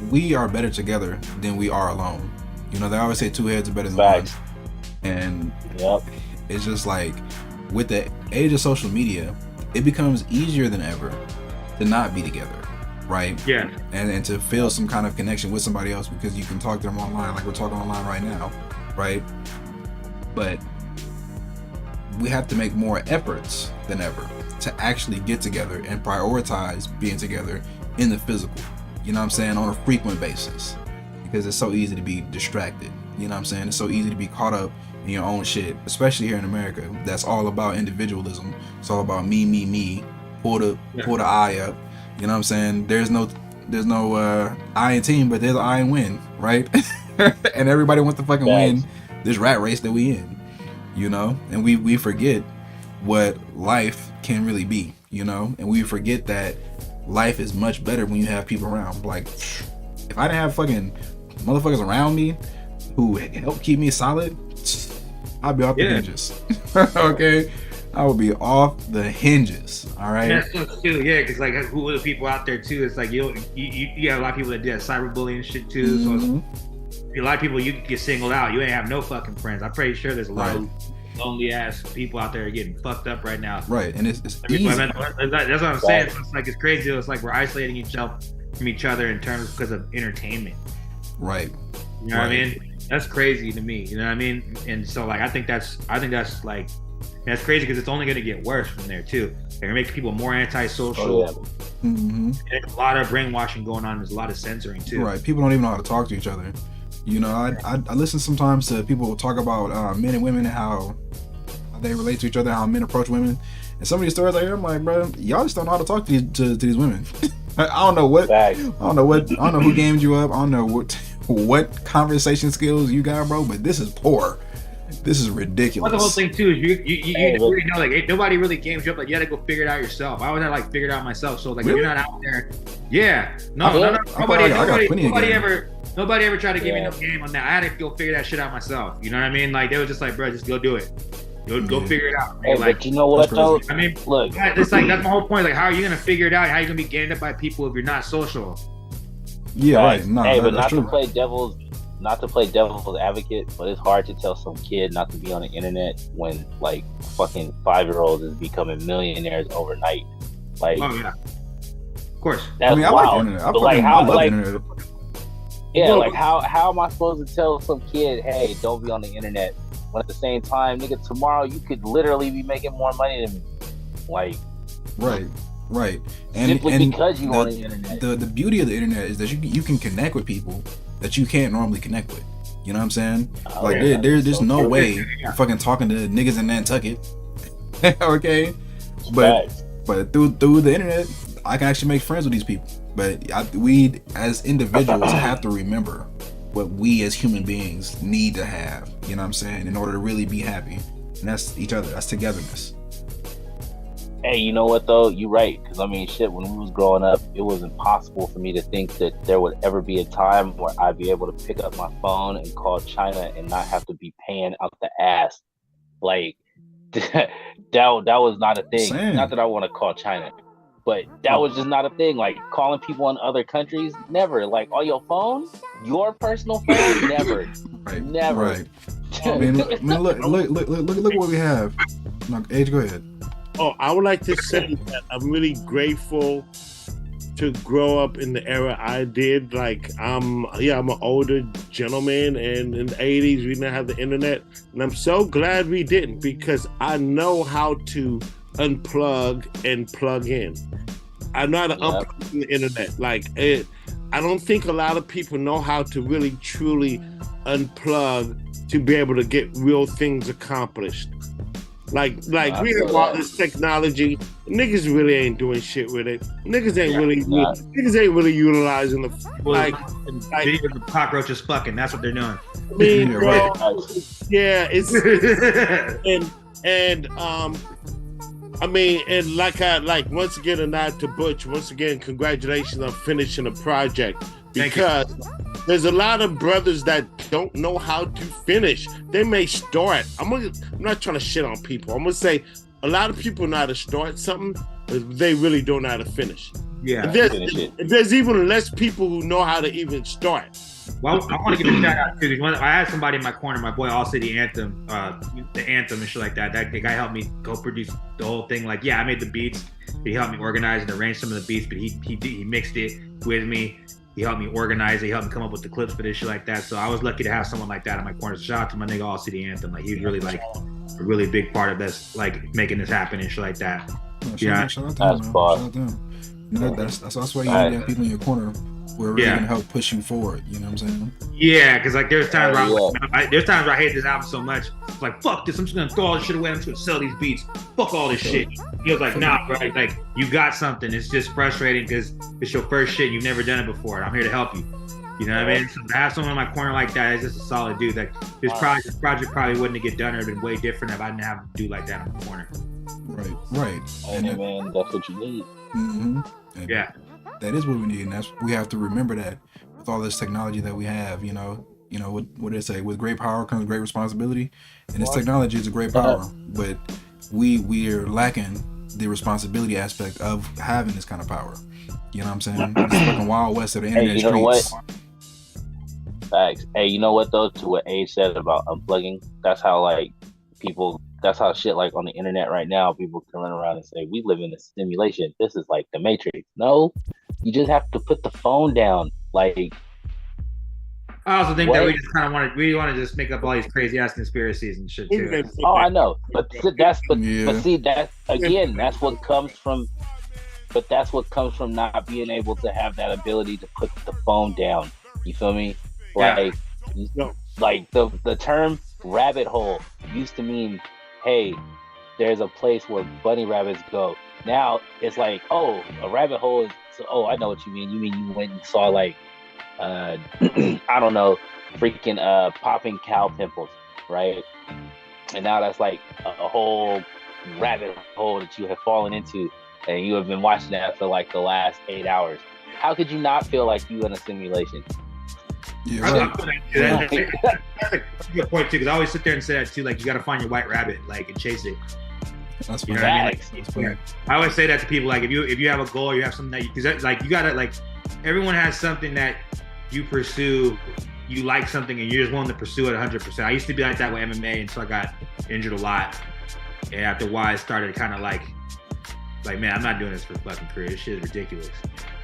we are better together than we are alone. You know, they always say 2 heads are better than one. And it's just like, with the age of social media, it becomes easier than ever to not be together, right? Yeah. And to feel some kind of connection with somebody else because you can talk to them online, like we're talking online right now, right? But we have to make more efforts than ever to actually get together and prioritize being together in the physical, you know what I'm saying, on a frequent basis, because it's so easy to be distracted, you know what I'm saying? It's so easy to be caught up in your own shit, especially here in America. That's all about individualism. It's all about me, pull the I up, you know what I'm saying? There's no I in team, but there's an I in win, right? And everybody wants to fucking win this rat race that we in, you know? And we forget what life can really be, you know? And we forget that life is much better when you have people around. Like, if I didn't have fucking motherfuckers around me who help keep me solid, I'd be off the hinges. Okay? I would be off the hinges. All right? That's too, yeah, because like, who are the people out there too? It's like you have a lot of people that do that cyberbullying and shit too. So a lot of people, you get singled out. You ain't have no fucking friends. I'm pretty sure there's a lot of lonely ass people out there getting fucked up right now. Right, and it's easy. That's what I'm saying. So it's like, it's crazy. It's like we're isolating each from each other in terms because of entertainment. Right. You know what I mean? That's crazy to me. You know what I mean? And so like, I think that's like, that's crazy because it's only going to get worse from there too. They're going to make people more antisocial. There's a lot of brainwashing going on. There's a lot of censoring too. Right. People don't even know how to talk to each other. You know, I listen sometimes to people talk about men and women and how they relate to each other, how men approach women. And some of these stories I'm like, bro, y'all just don't know how to talk to these women. I don't know who gamed you up. I don't know what conversation skills you got, bro, but this is poor. This is ridiculous. Well, the whole thing too is you really know, like, nobody really games you up. Like, you got to go figure it out yourself. I was like figure it out myself. So like, if you're not out there, nobody ever tried to give me no game on that. I had to go figure that shit out myself. You know what I mean? Like, they was just like, bro, just go do it. Go figure it out. Hey, like, but you know what though? I mean, look, it's like, that's my whole point. Like, how are you gonna figure it out? How are you gonna be gamed up by people if you're not social? Yeah, right. No, hey, but that's true. not to play devil's advocate, but it's hard to tell some kid not to be on the internet when like fucking 5-year-olds is becoming millionaires overnight. Like, oh yeah, of course. That's I wild. like the internet. But like, I love the internet. Yeah, like how am I supposed to tell some kid, hey, don't be on the internet, when at the same time, nigga, tomorrow you could literally be making more money than me. Like, right. Simply because you on the internet. The beauty of the internet is that you can connect with people that you can't normally connect with. You know what I'm saying? There's no way you're fucking talking to niggas in Nantucket. Okay? But through the internet, I can actually make friends with these people. But we as individuals have to remember what we as human beings need to have, you know what I'm saying, in order to really be happy. And that's each other, that's togetherness. Hey, you know what though? You're right. Because I mean, shit. When we was growing up, it was impossible for me to think that there would ever be a time where I'd be able to pick up my phone and call China and not have to be paying out the ass. Like that was not a thing. Same. Not that I want to call China, but that was just not a thing. Like calling people in other countries, never. Like on your phone, your personal phone, never, Right. never. Right. I mean, look what we have. No, Age, go ahead. Oh, I would like to say that I'm really grateful to grow up in the era I did. Like, I'm an older gentleman, and in the 80s, we didn't have the internet. And I'm so glad we didn't, because I know how to unplug and plug in. I know how to unplug from the internet. Like, I don't think a lot of people know how to really, truly unplug to be able to get real things accomplished. Like we have all this technology. Niggas really ain't doing shit with it. Niggas ain't really utilizing the the cockroaches fucking. That's what they're doing. I mean, bro, yeah, it's I mean, and like once again a nod to Butch. Once again, congratulations on finishing a project, because there's a lot of brothers that don't know how to finish. They may start. I'm not trying to shit on people. I'm gonna say a lot of people know how to start something, but they really don't know how to finish. Yeah. There's even less people who know how to even start. Well, I want to give a shout out to I had somebody in my corner, my boy All City Anthem, the anthem and shit like that. That guy helped me co-produce the whole thing. Like, yeah, I made the beats. He helped me organize and arrange some of the beats, but he mixed it with me. He helped me organize it. He helped me come up with the clips for this shit like that. So I was lucky to have someone like that in my corner. So shout out to my nigga All City Anthem. Like, he was really like a really big part of this, like making this happen and shit like that. Yeah, shout out to him, man. Shout out to him. You know, that's why you need to have people in your corner who are really gonna help push you forward. You know what I'm saying? Yeah, because like there's times where I hate this album so much. It's like, fuck this. I'm just gonna throw all this shit away. I'm just gonna sell these beats. Fuck all this shit. He was like, nah, bro. Like, you got something. It's just frustrating because it's your first shit. You've never done it before. I'm here to help you. You know what I mean? So to have someone in my corner like that is just a solid dude. Like, this project probably wouldn't get done or been way different if I didn't have a dude like that in my corner. Right. And man, that's what you need. Mm-hmm. Yeah. That is what we need, and we have to remember that with all this technology that we have, you know, what they say, with great power comes great responsibility, and this technology is a great power, but we are lacking the responsibility aspect of having this kind of power. You know what I'm saying? It's fucking Wild West of the internet you know streets. What? Facts. Hey, you know what though? To what Age said about unplugging, that's how shit like on the internet right now, people can run around and say, we live in a simulation. This is like the Matrix. No, you just have to put the phone down. Like, I also think that we just kind of want to just make up all these crazy ass conspiracies and shit too. Oh, I know, but see that again. That's what comes from not being able to have that ability to put the phone down. You feel me? Like, like the term rabbit hole used to mean, hey, there's a place where bunny rabbits go. Now it's like, oh, a rabbit hole is, oh, I know what you mean. You mean you went and saw like, I don't know, freaking popping cow pimples, right? And now that's like a whole rabbit hole that you have fallen into, and you have been watching that for like the last 8 hours. How could you not feel like you in a simulation? Yeah, that's a good point too, because I always sit there and say that too. Like, you got to find your white rabbit, like, and chase it. That's you know what I mean? Like, I always say that to people. Like, if you have a goal, you have something that because like you gotta, like, everyone has something that you pursue. You like something and you're just willing to pursue it 100%. I used to be like that with MMA until I got injured a lot, and after a while, I started kind of like, man, I'm not doing this for fucking career. This shit is ridiculous.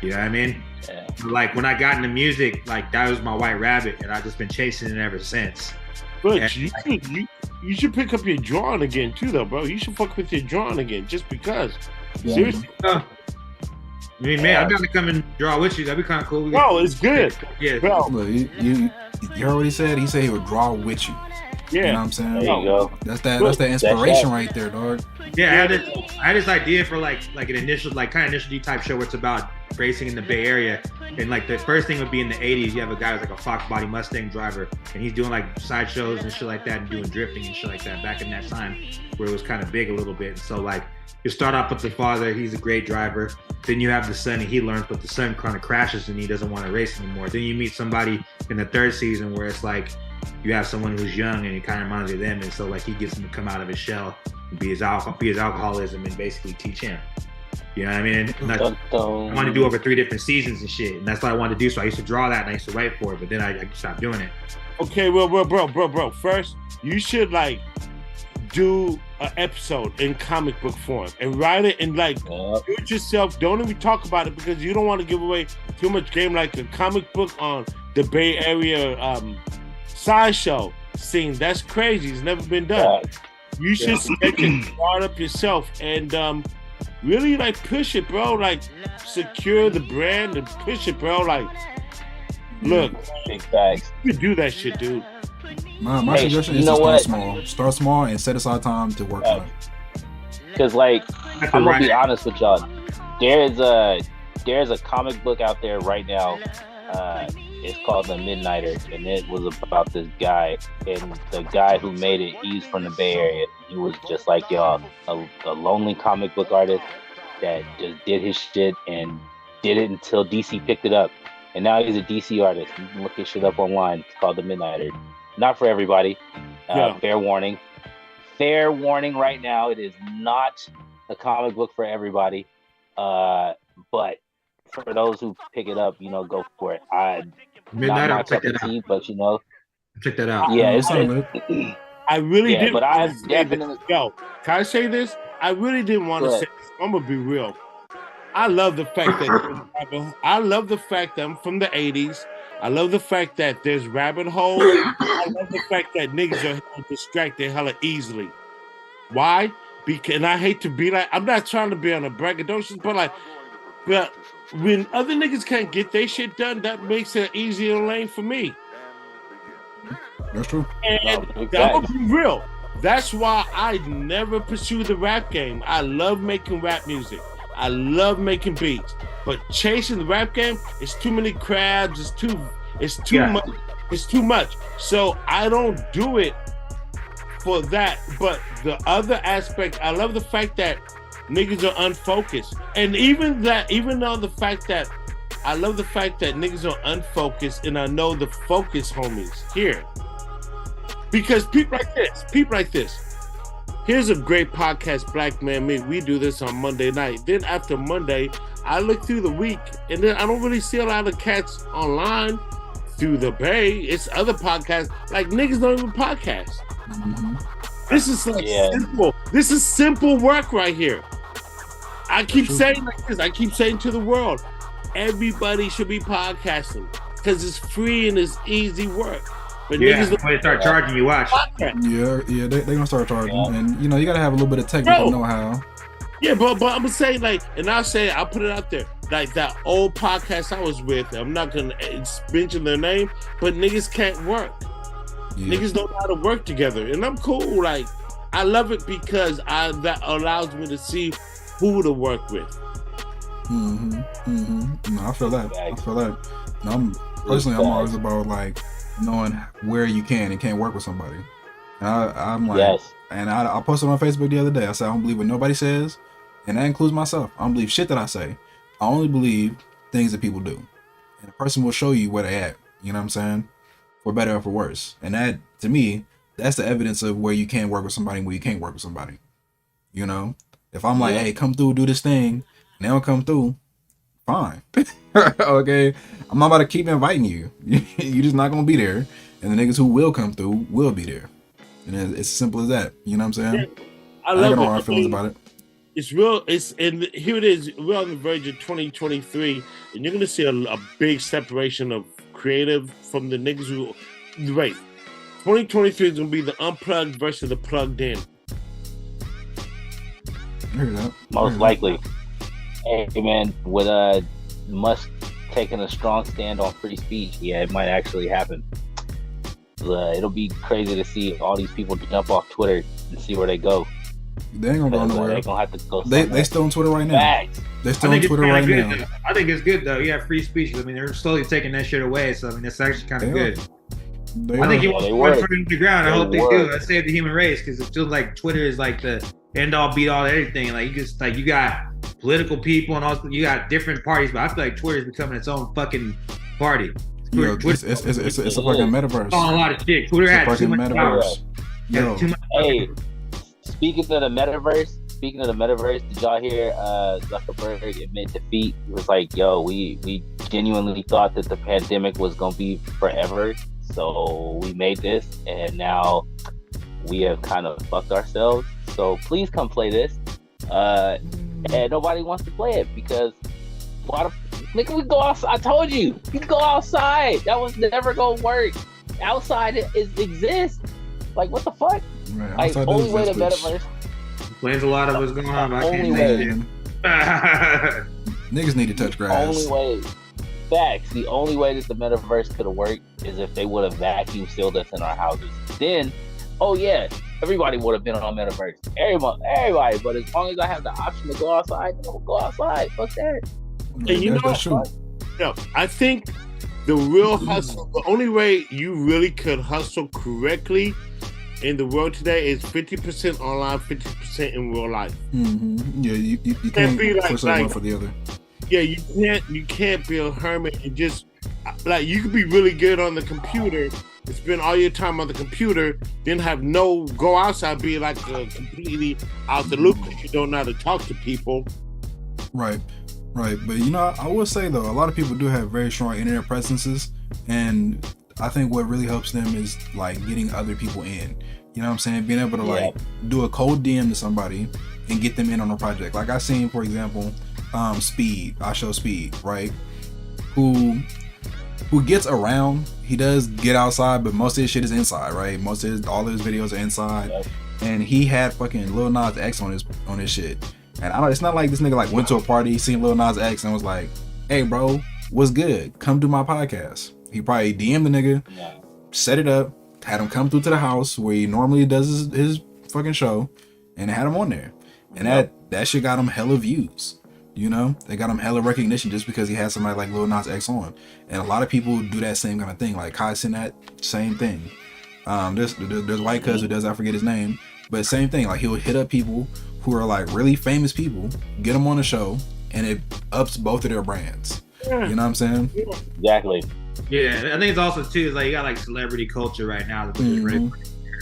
You know what I mean? Yeah. Like, when I got into music, like, that was my white rabbit, and I've just been chasing it ever since. But you should pick up your drawing again too, though, bro. You should fuck with your drawing again, just because. Yeah. Seriously. I mean, man, I'm going to come and draw with you. That'd be kind of cool. Bro, it's good. Yeah. Bro. Look, you heard what he said? He said he would draw with you. Yeah. You know what I'm saying? There you go. That's that inspiration right there, dog. Yeah, I had this idea for like an initial, like, kind of initial D type show where it's about racing in the Bay Area. And like the first thing would be in the 80s, you have a guy who's like a Fox body Mustang driver, and he's doing like sideshows and shit like that, and doing drifting and shit like that back in that time where it was kind of big a little bit. And so like you start off with the father, he's a great driver. Then you have the son, and he learns, but the son kind of crashes and he doesn't want to race anymore. Then you meet somebody in the third season where it's like you have someone who's young and it kind of reminds you of them, and so like he gets him to come out of his shell and be his alcoholism and basically teach him. You know what I mean? I wanted to do over 3 different seasons and shit, and that's what I wanted to do. So I used to draw that and I used to write for it, but then I stopped doing it. Okay, well, bro. First, you should like do an episode in comic book form and write it and like do it yourself. Don't even talk about it because you don't want to give away too much game. Like a comic book on the Bay Area sideshow scene. That's crazy. It's never been done. You should make it start up yourself and really like push it, bro. Like secure the brand and push it, bro. Like, look, big facts. You do that shit, dude. My suggestion is to start small. Start small and set aside time to work on it. Because like, I'm gonna be honest with y'all. There's a comic book out there right now. It's called The Midnighter, and it was about this guy, and the guy who made it, he's from the Bay Area. He was just like y'all, a lonely comic book artist that just did his shit and did it until DC picked it up. And now he's a DC artist. You can look his shit up online. It's called The Midnighter. Not for everybody. Fair warning. Fair warning right now. It is not a comic book for everybody. But for those who pick it up, go for it. Midnighter, not my cup of tea, but check that out. Yeah, it's I really didn't. But I definitely. Yo, can I say this? I really didn't want to say this. I'm gonna be real. I love the fact that I'm from the 80s. I love the fact that there's rabbit holes. I love the fact that niggas are distracted hella easily. Why? Because, and I hate to be like, I'm not trying to be on a braggadocious, but when other niggas can't get their shit done, that makes it an easier lane for me. That's true. And I'm gonna be real. That's why I never pursue the rap game. I love making rap music. I love making beats. But chasing the rap game, it's too many crabs. It's too much. It's too much. So I don't do it for that. But the other aspect, I love the fact that niggas are unfocused. And even though the fact that I love the fact that niggas are unfocused, and I know the focus homies here. Because people like this. Here's a great podcast, Black Man Me. We do this on Monday night. Then after Monday, I look through the week, and then I don't really see a lot of cats online through the Bay. It's other podcasts. Like, niggas don't even podcast. Mm-hmm. This is like simple. This is simple work right here. I keep saying like this. I keep saying to the world, everybody should be podcasting because it's free and it's easy work. But niggas when they start charging, you watch. Yeah, they're gonna start charging, and you gotta have a little bit of technical know-how. Yeah, but I'm gonna say I'll put it out there. Like that old podcast I was with, I'm not gonna mention their name, but niggas can't work. Yeah. Niggas don't know how to work together, and I'm cool. Like I love it because that allows me to see who to work with. No, I feel that. No, I'm always about like knowing where you can and can't work with somebody. And I'm like, and I posted on Facebook the other day. I said, I don't believe what nobody says, and that includes myself. I don't believe shit that I say. I only believe things that people do. And a person will show you where they at. You know what I'm saying? For better or for worse. And that, to me, that's the evidence of where you can work with somebody and where you can't work with somebody. You know? If I'm like, hey, come through, do this thing, and they don't come through, fine. Okay? I'm not about to keep inviting you. You're just not going to be there. And the niggas who will come through will be there. And it's as simple as that. You know what I'm saying? I love got no hard feelings about it. It's real. And here it is. We're on the verge of 2023, and you're going to see a big separation of creative from the niggas who. Right. 2023 is going to be the unplugged versus the plugged in. Most likely. Hey man, with Musk taking a strong stand on free speech, it might actually happen. It'll be crazy to see all these people jump off Twitter and see where they go. They ain't gonna go nowhere. They're gonna have to go. They still on Twitter right now. Facts. They're still on Twitter right now. Though. I think it's good though. You have free speech. I mean, they're slowly taking that shit away. So I mean, that's actually kind of good. I think you want to put it to the ground. I hope they do. Let's save the human race because it feels like Twitter is like the end all, be all, everything. Like you got political people and also you got different parties, but I feel like Twitter is becoming its own fucking party. Yo, it's a fucking metaverse. On a lot of shit. Twitter had too much power. Yo. Hey, speaking of the metaverse, did y'all hear Zuckerberg admit defeat? It was like, yo, we genuinely thought that the pandemic was gonna be forever, so we made this, and now we have kind of fucked ourselves. So please come play this. And nobody wants to play it because nigga, we go outside. I told you, we can go outside. That was never gonna work. Outside exists. Like, what the fuck? Right, like, only way the metaverse. Explains a lot of what's going on. I can't way. Niggas need to touch grass. Only way. Facts. The only way that the metaverse could have worked is if they would have vacuum sealed us in our houses. Then, oh yeah, everybody would have been on metaverse. Everybody. But as long as I have the option to go outside, I'll go outside. Fuck that. And you know, I think the real hustle, the only way you really could hustle correctly in the world today is 50% online, 50% in real life. Mm-hmm. Yeah, you can't be push one for the other. Yeah, you can't be a hermit and just like you could be really good on the computer and spend all your time on the computer, then go outside, be like completely out the loop because you don't know how to talk to people. Right. But you know, I will say though, a lot of people do have very strong internet presences, and I think what really helps them is like getting other people in. You know what I'm saying? Being able to like do a cold DM to somebody and get them in on a project. Like I seen, for example, Speed. I show Speed, right? Who gets around. He does get outside, but most of his shit is inside, right? All of his videos are inside. Yep. And he had fucking Lil Nas X on his shit. And it's not like this nigga like went to a party, seen Lil Nas X and was like, hey bro, what's good? Come do my podcast. He probably DM'd the nigga, set it up, had him come through to the house where he normally does his fucking show, and had him on there. And that shit got him hella views. You know, they got him hella recognition just because he had somebody like Lil Nas X on. And a lot of people do that same kind of thing. Like Kai seen that same thing. There's white cuz who does, I forget his name, but same thing. Like he'll hit up people who are like really famous people, get them on the show, and it ups both of their brands. You know what I'm saying? Exactly. Yeah, I think it's also too is like you got like celebrity culture right now, which is really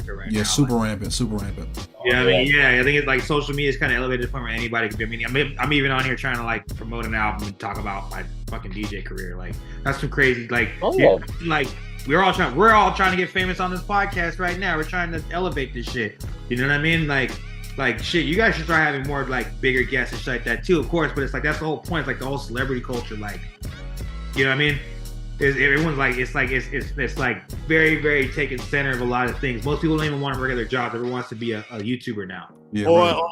right now. Super rampant. Yeah, I mean, I think it's like social media is kind of elevated to the point where anybody can be. I mean, I'm even on here trying to like promote an album and talk about my fucking DJ career. Like that's some crazy. Like, like we're all trying to get famous on this podcast right now. We're trying to elevate this shit. You know what I mean? Like shit, you guys should start having more like bigger guests and shit like that too, of course. But it's like that's the whole point. It's like the whole celebrity culture. Like, you know what I mean? Everyone's like it's like very, very taken center of a lot of things. Most people don't even want to work at their jobs. Everyone wants to be a YouTuber now. Yeah, or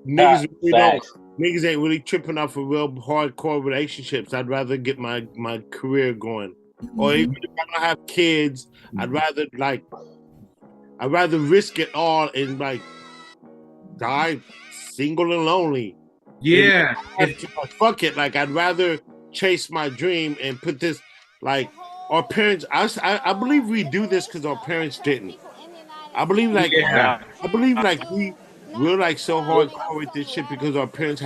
niggas ain't really tripping off of real hardcore relationships. I'd rather get my career going. Or even if I don't have kids, I'd rather risk it all and like die single and lonely. Yeah. Fuck it. Like I'd rather chase my dream and put this. Like our parents, I believe we do this because our parents didn't. I believe like we're like so hardcore with this shit because our parents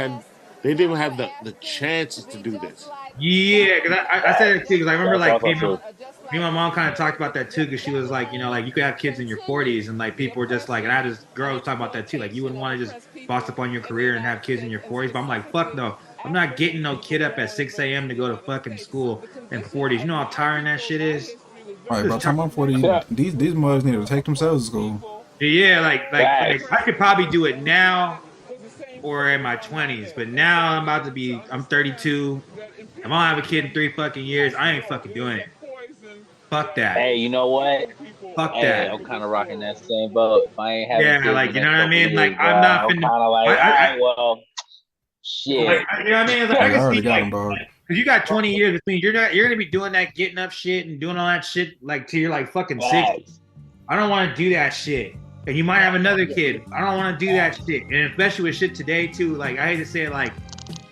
they didn't have the chances to do this. Yeah, because I said it too because I remember like me and my mom kind of talked about that too because she was like, you know, like you could have kids in your 40s and like people were just like, and I had this girl talk about that too, like you wouldn't want to just boss up on your career and have kids in your 40s, but I'm like, fuck no. I'm not getting no kid up at 6 a.m. to go to fucking school in 40s. You know how tiring that shit is? All right, by the time I'm 40, these mothers need to take themselves to school. Yeah, like I could probably do it now or in my 20s, but now I'm 32. I'm gonna have a kid in 3 fucking years. I ain't fucking doing it. Fuck that. Hey, you know what? Fuck that. I'm kind of rocking that same boat. If I ain't having kids like you know what I mean? Years, like I'm not finna. Kind of like, well. Shit. Like, you know what I mean? Like, I can see like, because you got 20 years between you're gonna be doing that getting up shit and doing all that shit like till you're like fucking 60. I don't want to do that shit. and you might have another kid. I don't want to do that shit, and especially with shit today too. Like I hate to say it, like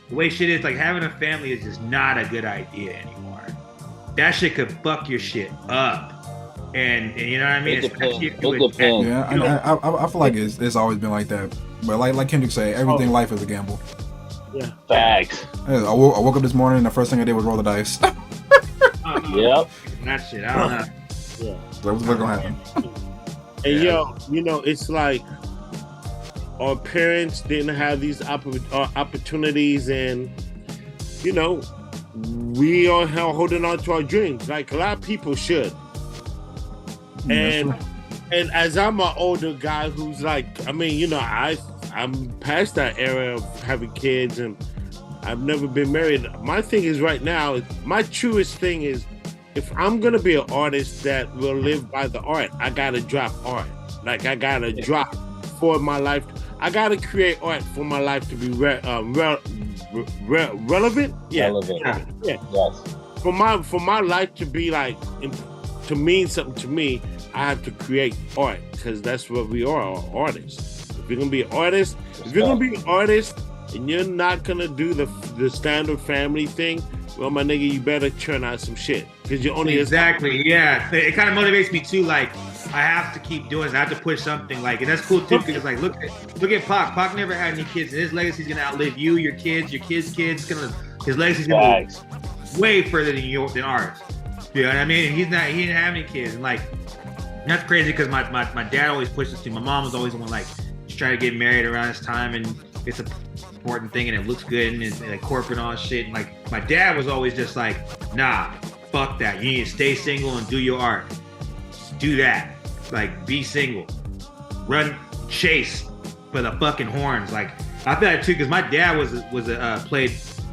the way shit is, like having a family is just not a good idea anymore. That shit could fuck your shit up. And you know what I mean? It depends. Yeah, and I feel like it's always been like that. But like Kendrick said, everything in life is a gamble. Yeah. Facts. I woke up this morning and the first thing I did was roll the dice. Yep. That shit, I don't know. Yeah. What's gonna happen? And yo, you know, it's like our parents didn't have these opportunities, and you know, we are holding on to our dreams. Like a lot of people should. And as I'm an older guy who's like, I mean, you know, I'm past that era of having kids, and I've never been married. My thing is right now, my truest thing is, if I'm gonna be an artist that will live by the art, I gotta drop art. Like I gotta drop for my life. I gotta create art for my life to be relevant. Yeah. Relevant. Yeah. Yes. For my life to be like to mean something to me, I have to create art, because that's what we are artists. If you're gonna be an artist, and you're not gonna do the standard family thing, well, my nigga, you better churn out some shit, because you're only exactly. Yeah, it kind of motivates me too. Like I have to keep doing this. I have to push something. Like, and that's cool too, because like look at Pac. Pac never had any kids, and his legacy's gonna outlive you, your kids' kids. His legacy's gonna go way further than ours. You know what I mean? And he didn't have any kids, and like that's crazy, because my dad always pushed us to. My mom was always the one like trying to get married around this time, and it's a important thing, and it looks good, and it's like corporate and all shit. And like my dad was always just like, nah, fuck that. You need to stay single and do your art. Do that. Like, be single. Run, chase for the fucking horns. Like, I feel that too, because my dad played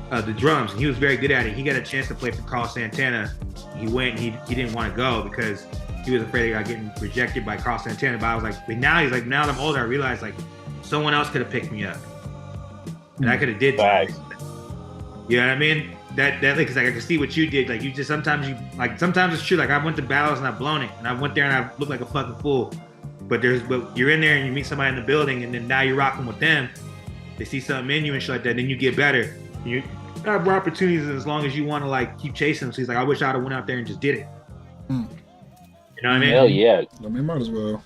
the drums, and he was very good at it. He got a chance to play for Carl Santana. He went, and he didn't want to go because he was afraid of getting rejected by Carl Santana. But I was like, but now he's like, now that I'm older, I realize like someone else could have picked me up, and I could have did that. You know what I mean? That because like I can see what you did. Like sometimes it's true. Like I went to battles and I've blown it, and I went there and I looked like a fucking fool. But you're in there and you meet somebody in the building, and then now you're rocking with them. They see something in you and shit like that. Then you get better. You have more opportunities as long as you want to like keep chasing them. So he's like, I wish I'd have went out there and just did it. You know what I mean? Hell yeah. I mean, might as well.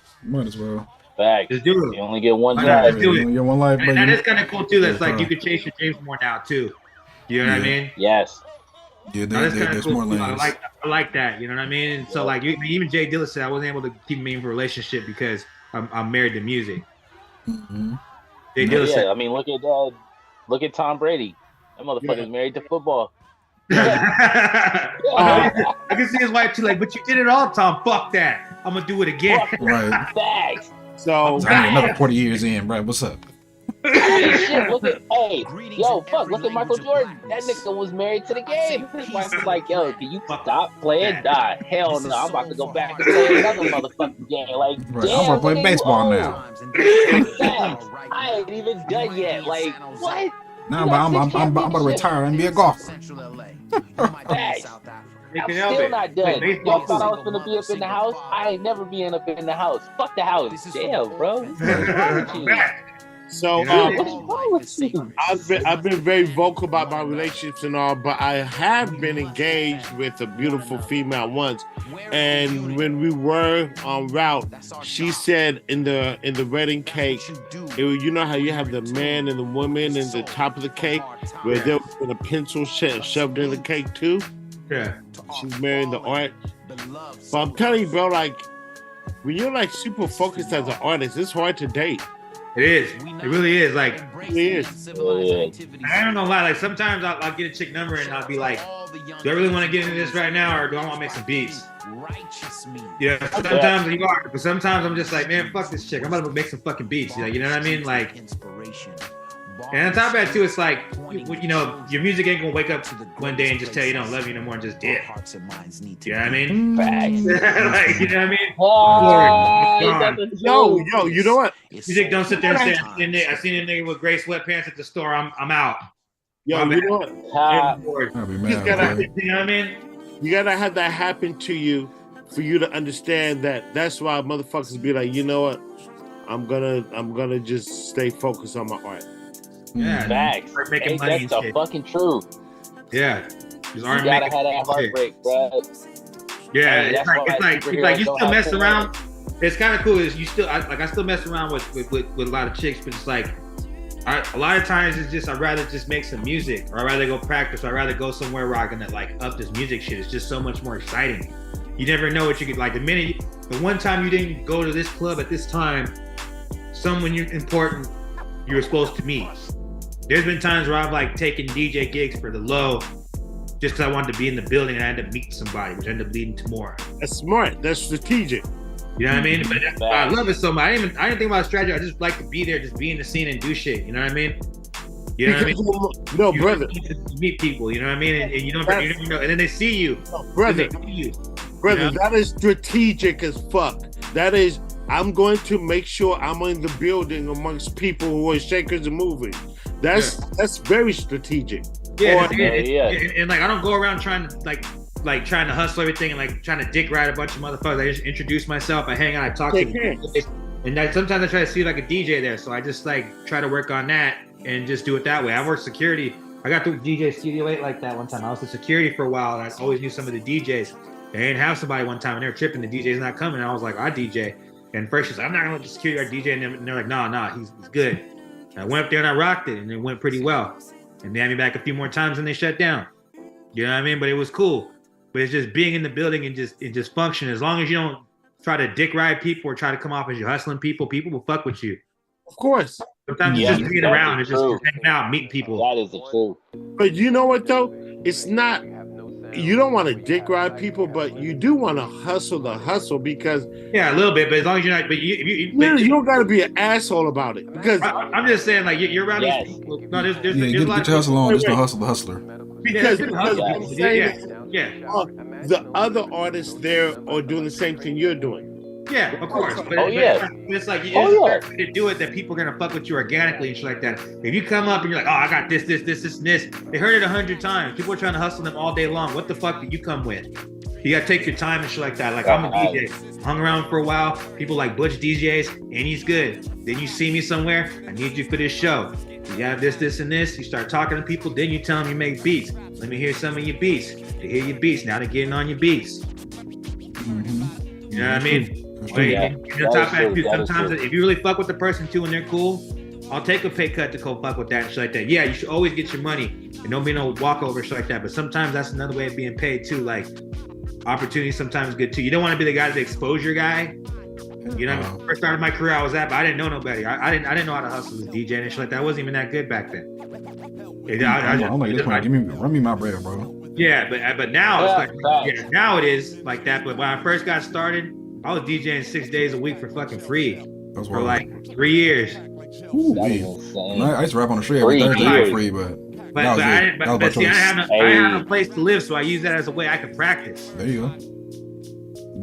Facts. Just do it. You only get one life. life. Do it. You get one life, and that is kind of cool too. That's like you can chase your dreams more now too. You know what I mean? Yes. Yeah, there's cool more too. lanes. I like that. You know what I mean? And so like even Jay Dilla said, I wasn't able to keep me in a relationship because I'm married to music. Mm-hmm. Jay Dilla said, I mean, look at Tom Brady. That motherfucker's married to football. I can see his wife too. Like, but you did it all, Tom. Fuck that. I'm gonna do it again. Right. Facts. So another 40 years in, right? What's up? Hey, shit, look at Michael Jordan. That nigga was married to the game. His wife was like, yo, can you stop playing? Nah, hell no, I'm about to go back and play another motherfucking game. Like, Right. damn, I'm gonna play baseball now. I ain't even done yet. Like, what? Nah, but I'm about to retire and be a golfer. Facts. I'm still not done. Y'all thought I was gonna be up in the house? I ain't never being up in the house. Fuck the house. Damn, bro. What's wrong with you? So What's wrong with you? I've been very vocal about my relationships and all, but I have been engaged with a beautiful female once. And when we were en route, she said in the wedding cake, you know how you have the man and the woman in the top of the cake, where there was a pencil shoved in the cake too. Yeah. She's marrying the art. But I'm telling you, bro, like when you're like super focused as an artist, it's hard to date. It is. It really is. Like, it is. I don't know why. Like, sometimes I'll get a chick number and I'll be like, do I really want to get into this right now, or do I want to make some beats? Yeah. Sometimes you are, but sometimes I'm just like, man, fuck this chick. I'm about to make some fucking beats. Like, you know what I mean? Like, and on top of that too, it's like, you know, your music ain't gonna wake up one day and just tell you don't love you no more and just did. You know what I mean? Facts. Like, you know what I mean? Yo, you know what? Music don't sit there and say, I seen a nigga with gray sweatpants at the store. I'm out. Yo, you know what? I'll be mad. You know what I mean? You gotta have that happen to you for you to understand that. That's why motherfuckers be like, you know what? I'm gonna just stay focused on my art. Yeah, Facts. start making Ain't money that and the shit. fucking truth? Yeah, You gotta have that heartbreak, bro. Yeah, Hey, it's that's like why you superheroes still don't mess have around. It's kind of cool. Is you still I still mess around with a lot of chicks, but it's like a lot of times it's just I'd rather just make some music, or I'd rather go practice, or I'd rather go somewhere where I can like up this music shit. It's just so much more exciting. You never know what you could like. The one time you didn't go to this club at this time, someone important you were supposed to meet. There's been times where I've like taken DJ gigs for the low, just because I wanted to be in the building and I ended up meeting somebody, which ended up leading to more. That's smart. That's strategic. You know what I mean? But I love it so much. I didn't think about strategy. I just like to be there, just be in the scene and do shit. You know what I mean? You know what I mean? No, brother. You meet people. You know what I mean? And you don't know. And then they see you. Brother, You know? that is strategic as fuck. That is, I'm going to make sure I'm in the building amongst people who are shakers and movers. That's very strategic. Yeah, and like I don't go around trying to trying to hustle everything and like trying to dick ride a bunch of motherfuckers. I just introduce myself, I hang out, I talk to people. And sometimes I try to see like a DJ there, so I just like try to work on that and just do it that way. I work security. I got through DJ Studio 8 like that one time. I was in security for a while, and I always knew some of the DJs. They didn't have somebody one time, and they were tripping. The DJ's not coming. And I was like, I DJ. And first she's like, I'm not gonna let the security guard DJ, and they're like, nah, he's good. And I went up there and I rocked it, and it went pretty well. And they had me back a few more times, and they shut down. You know what I mean? But it was cool. But it's just being in the building and just function. As long as you don't try to dick ride people or try to come off as you're hustling people will fuck with you. Of course. Sometimes it's just being around, it's just hanging out, meeting people. That is the truth. But you know what though? It's not. You don't want to dick ride people, but you do want to hustle the hustle because a little bit. But as long as you're not, you don't got to be an asshole about it. Because I'm just saying, like you're around these people. No, there's a lot get your hustle on. Just don't hustle the hustler. Because the other artists there are doing the same thing you're doing. Yeah, of course. But it's like it's way to do it that people are gonna fuck with you organically and shit like that. If you come up and you're like, oh, I got this, and this, they heard it 100 times. People are trying to hustle them all day long. What the fuck did you come with? You gotta take your time and shit like that. Like I'm a DJ, hung around for a while. People like Butch DJs, and he's good. Then you see me somewhere, I need you for this show. You have this, and this. You start talking to people, then you tell them you make beats. Let me hear some of your beats. They hear your beats. Now they're getting on your beats. Mm-hmm. You know what I mean? Sometimes if you really fuck with the person too and they're cool, I'll take a pay cut to go fuck with that and shit like that. Yeah, you should always get your money and don't be no walkover shit like that. But sometimes that's another way of being paid too. Like opportunity sometimes good too. You don't want to be the guy, the exposure guy. You know, when I first started my career, I was that, but I didn't know nobody. I didn't know how to hustle as a DJ and shit like that. I wasn't even that good back then. Run me my bread, bro. Yeah, but now it's like now it is like that. But when I first got started, I was DJing 6 days a week for fucking free for like 3 years. Ooh, I used to rap on the street every Thursday for free, but I had no place to live, so I use that as a way I could practice. There you go.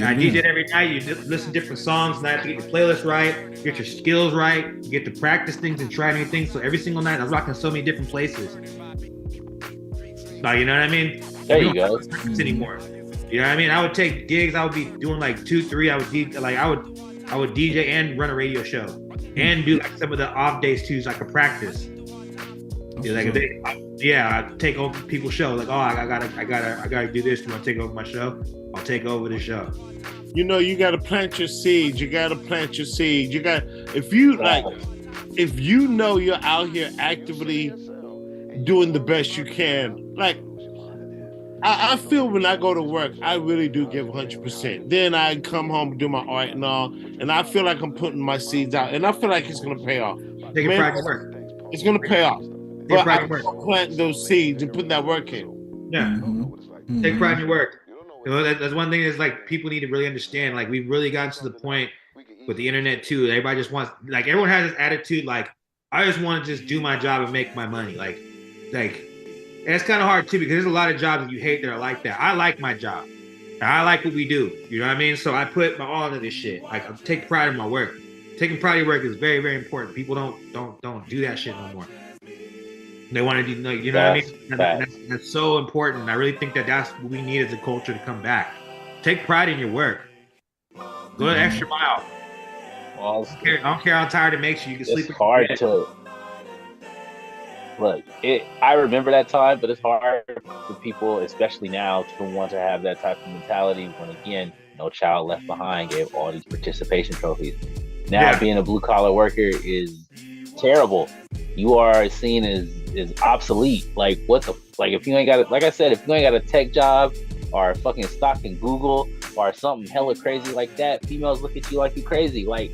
I DJ every night. You listen to different songs, and I have to get your playlist right, get your skills right, you get to practice things and try new things. So every single night, I was rocking so many different places. Like, you know what I mean? There you go. Anymore. You know what I mean? I would take gigs. I would be doing like 2, 3. I would DJ and run a radio show, and do like some of the off days too, so I could practice. I'd take over people's show. Like, oh, I gotta do this. You want to take over my show? I'll take over the show. You know, you gotta plant your seeds. You gotta plant your seeds. If you know you're out here actively doing the best you can, like. I feel when I go to work, I really do give 100%. Then I come home and do my art and all, and I feel like I'm putting my seeds out, and I feel like it's going to pay off. Take a pride in work. It's going to pay off. But I'm planting those seeds and putting that work in. Yeah. Mm-hmm. Take pride in your work. You know, that's one thing is like people need to really understand. Like we've really gotten to the point with the internet too. Everybody just wants, like everyone has this attitude like, I just want to just do my job and make my money. Like. And it's kind of hard too because there's a lot of jobs that you hate that are like that. I like my job. I like what we do. You know what I mean? So I put my all into this shit. Like I take pride in my work. Taking pride in your work is very, very important. People don't do that shit no more. They want to do, you know what I mean? That's so important. I really think that's what we need as a culture to come back. Take pride in your work. Go the extra mile. Well, I don't care how tired it makes you. You can sleep. it's hard to look. I remember that time, but it's hard for people, especially now, to want to have that type of mentality. When again, No Child Left Behind gave all these participation trophies. Now being a blue collar worker is terrible. You are seen as obsolete. Like what the if you ain't got like I said, if you ain't got a tech job or fucking stock in Google or something hella crazy like that, females look at you like you crazy. Like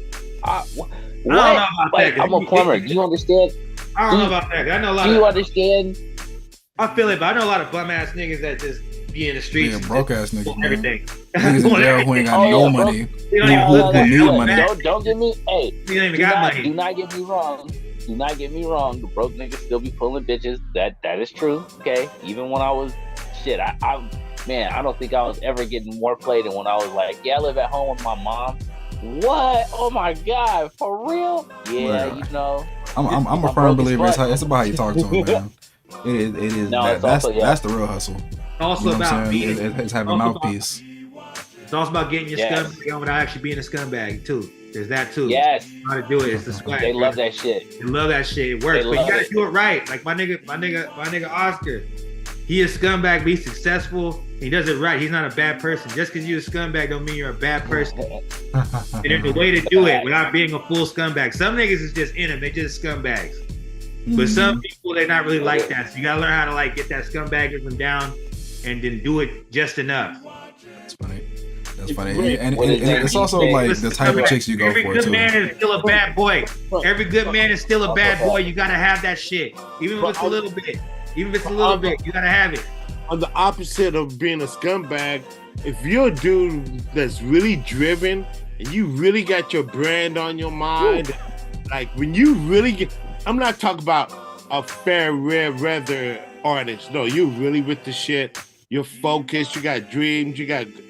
what? I don't know about like, that. I'm a plumber. Do you understand? I don't know about that. I know a lot. Do you understand? I feel it, but I know a lot of bum ass niggas that just be in the streets. Yeah, broke ass niggas. Man. Everything. Niggas in jail who ain't got no money. They don't even need money. Don't get me. Hey, they don't even got money. Do not get me wrong. Do not get me wrong. The broke niggas still be pulling bitches. That is true. Okay. Even when I was shit, I don't think I was ever getting more play than when I was like, yeah, I live at home with my mom. What? Oh my god, for real? Yeah, Well, you know. I'm a firm believer. It's about how you talk to them, man. It is. No, that's the real hustle. Also you know about being. It's having a mouthpiece. It's also about getting your scumbag on without actually being a scumbag too. There's that too. Yes. How to do it? It's the swag. They love that shit. They love that shit. It works, but you gotta do it right. Like my nigga Oscar. He is scumbag, but he's successful. He does it right. He's not a bad person. Just because you're a scumbag don't mean you're a bad person. And there's a way to do it without being a full scumbag. Some niggas is just in them. They just scumbags. But some people, they're not really like that. So you gotta learn how to like get that scumbagism down and then do it just enough. That's funny. That's funny. And it's also like the type of chicks you go for, too. Every good man is still a bad boy. Every good man is still a bad boy. You gotta have that shit. Even if it's a little bit. Even if it's a little bit, you gotta have it. On the opposite of being a scumbag, if you're a dude that's really driven and you really got your brand on your mind, like when you really get, I'm not talking about a fair, rare weather artist. No, you're really with the shit. You're focused. You got dreams.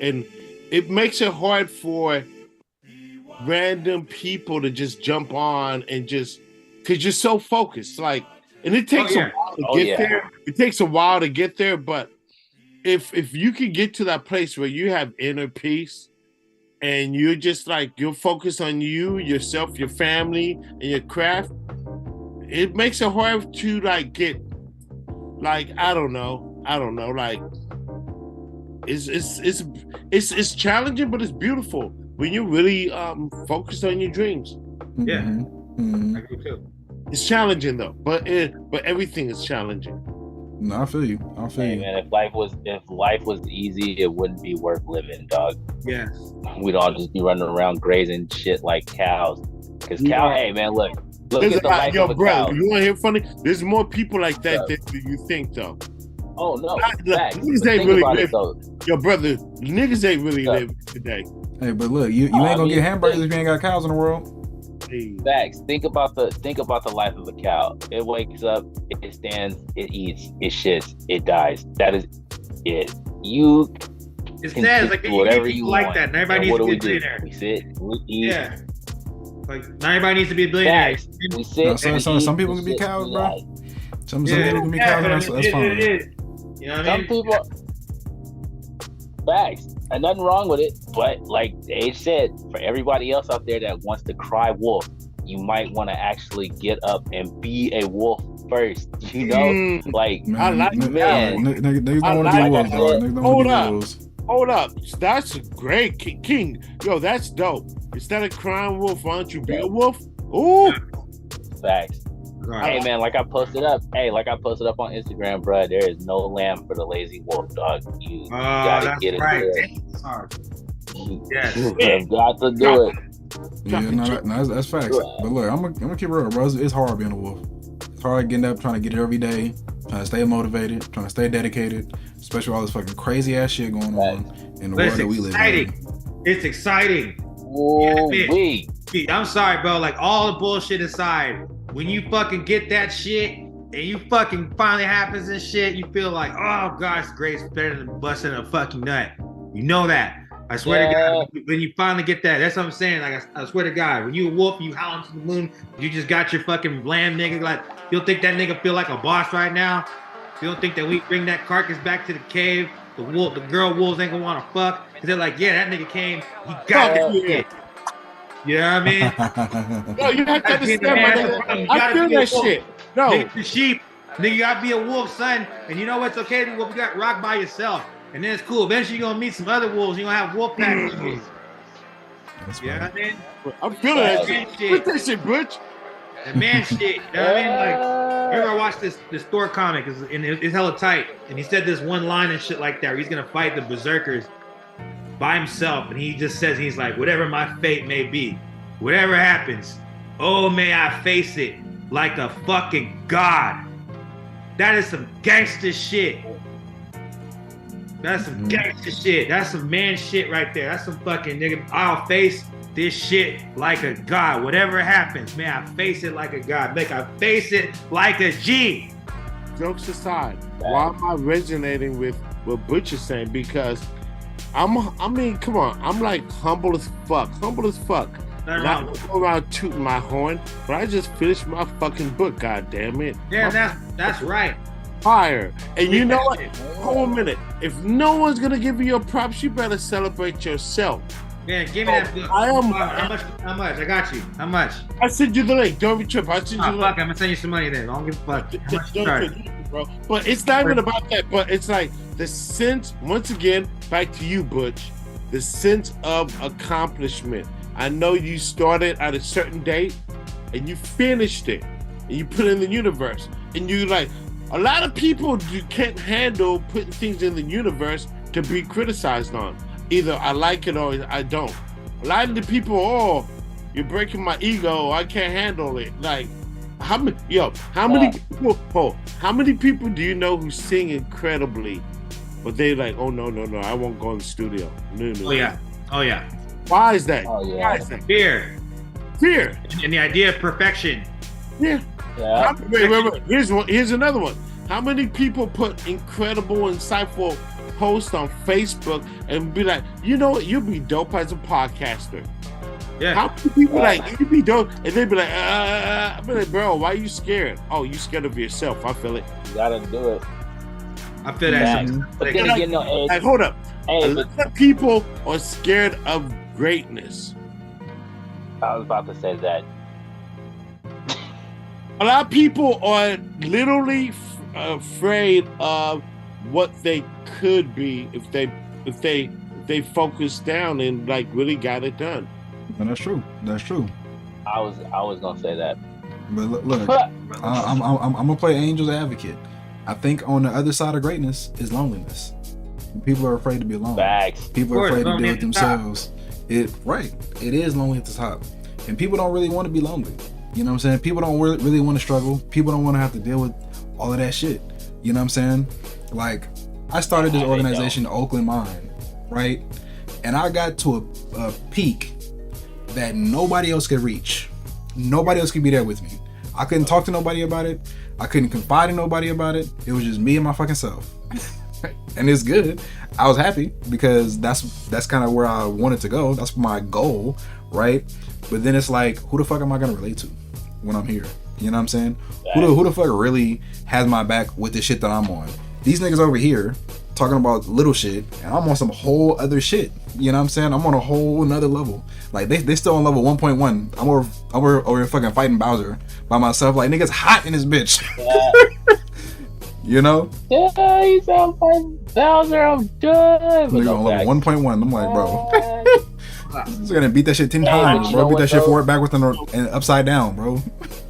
And it makes it hard for random people to just jump on and just, because you're so focused. Like, and it takes a while to get there. It takes a while to get there, but if you can get to that place where you have inner peace and you're just like, you're focused on you, yourself, your family, and your craft, it makes it hard to like get, like, I don't know, like it's challenging, but it's beautiful when you're really focused on your dreams. Yeah. Mm-hmm. I agree too. It's challenging though, but everything is challenging. No, I feel you. Man, if life was easy, it wouldn't be worth living, dog. Yes. We'd all just be running around grazing shit like cows. Cause cow, hey man, look at the life of a cow. You want to hear funny? There's more people like that than you think, though. Oh no, niggas ain't really live. Yo, brother, niggas ain't really living today. Hey, but look, you ain't gonna get hamburgers if you ain't got cows in the world. Facts. Think about the life of a cow. It wakes up, it stands, it eats, it shits, it dies. That is it. It's sad. Like whatever you like want. that. And everybody needs to be a billionaire. We sit, we eat. Yeah. Like not everybody needs to be a billionaire. Facts. We sit. Some people can be cows, bro. Some people can be cows. That's fine. It is. You know what I mean? Some people. Facts. And nothing wrong with it, but like Age said, for everybody else out there that wants to cry wolf, you might want to actually get up and be a wolf first. You know, like man, I like man. Niggas don't want to be wolves, dog. Niggas don't want to be wolves. Hold up, that's great, King. Yo, that's dope. Instead of crying wolf, why don't you be a wolf? Ooh, facts. Hey man, like I posted up on Instagram, bro. There is no lamb for the lazy wolf, dog. You gotta get it there. Yes. You got to do it. Yeah, no, that's facts. But look, I'm gonna keep it real, bro. It's hard being a wolf. It's hard getting up, trying to get it every day, trying to stay motivated, trying to stay dedicated, especially with all this fucking crazy ass shit going on in the world that we live in. It's exciting. I'm sorry, bro. Like all the bullshit aside, when you fucking get that shit and you fucking finally happens and shit, you feel like, oh gosh, great, it's better than busting a fucking nut. You know that. I swear to God, when you finally get that, that's what I'm saying. Like I swear to God, when you a wolf, you howling to the moon, you just got your fucking lamb nigga. Like you don't think that nigga feel like a boss right now? You don't think that we bring that carcass back to the cave? The girl wolves ain't gonna want to fuck because they're like, yeah, that nigga came, he got that shit. You know what I mean? No, you have to understand, my nigga. I feel that shit. No. Nigga, the sheep. Nigga, you gotta be a wolf, son. And you know what's okay to be wolf? You got rock by yourself. And then it's cool. Eventually you're gonna meet some other wolves. You're gonna have wolf pack wolves. That's You know right. what I mean? I'm feeling that shit. What's that shit, Butch? The man shit. You know what I mean? Like, I remember I watched this Thor comic, and it's hella tight. And he said this one line and shit like that, where he's gonna fight the berserkers by himself. And he just says, he's like, whatever my fate may be, whatever happens, oh, may I face it like a fucking god. That is some gangster shit. That's some gangster shit. That's some man shit right there. That's some fucking nigga. I'll face this shit like a god. Whatever happens, may I face it like a god. Make I face it like a G. Jokes aside, why am I resonating with what Butch is saying? Because I mean, come on, I'm like humble as fuck. Not go around tooting my horn, but I just finished my fucking book, god damn it. Yeah, that's right. Fire. And you know what? Hold a minute. If no one's gonna give you your props, you better celebrate yourself. Man, give me that book. How much? I got you. How much? I sent you the link. Don't be tripping. I sent you the link. Fuck, I'm gonna send you some money then. I don't give a fuck. How much you charge? Bro. But it's not even about that. But it's like the sense, once again, back to you, Butch, the sense of accomplishment. I know you started at a certain date and you finished it and you put it in the universe. And you like, a lot of people you can't handle putting things in the universe to be criticized on. Either I like it or I don't. A lot of the people, oh, you're breaking my ego, I can't handle it. Like, how many people do you know who sing incredibly, but they like, oh no, I won't go in the studio. No. Oh yeah. Why is that? Oh, yeah. Why is that? Fear. And the idea of perfection. Yeah. Yeah. Wait. Here's another one. How many people put incredible, insightful posts on Facebook and be like, you know what, you'll be dope as a podcaster. Yeah. How many people like, you be dope, and they be like, I'm like, bro, why are you scared? Oh, you scared of yourself. I feel it. You gotta do it. I feel that. But then again, no, hey, like, hold up. Hey, a lot of people are scared of greatness. I was about to say that. A lot of people are literally afraid of what they could be if they focus down and like really got it done. And that's true. I was gonna say that. But look, I'm gonna play angel's advocate. I think on the other side of greatness is loneliness. People are afraid to be alone. Facts. People are afraid to do it themselves. It is lonely at the top, and people don't really want to be lonely. You know what I'm saying? People don't really want to struggle. People don't want to have to deal with all of that shit. You know what I'm saying? Like, I started this organization, Oakland Mind, right? And I got to a peak that nobody else could reach. Nobody else could be there with me. I couldn't talk to nobody about it. I couldn't confide in nobody about it. It was just me and my fucking self. And it's good. I was happy because that's kind of where I wanted to go. That's my goal, right? But then it's like, who the fuck am I gonna relate to when I'm here? You know what I'm saying? Who the fuck really has my back with the shit that I'm on? These niggas over here talking about little shit, and I'm on some whole other shit. You know what I'm saying? I'm on a whole another level. Like they still on level 1.1. I'm over fucking fighting Bowser by myself. Like, niggas hot in this bitch. Yeah. You know? Yeah, you sound fighting Bowser. I'm done. Nigga on level 1.1. I'm like, bro. He's gonna beat that shit 10 times, bro. Beat that shit forward, backwards, and upside down, bro.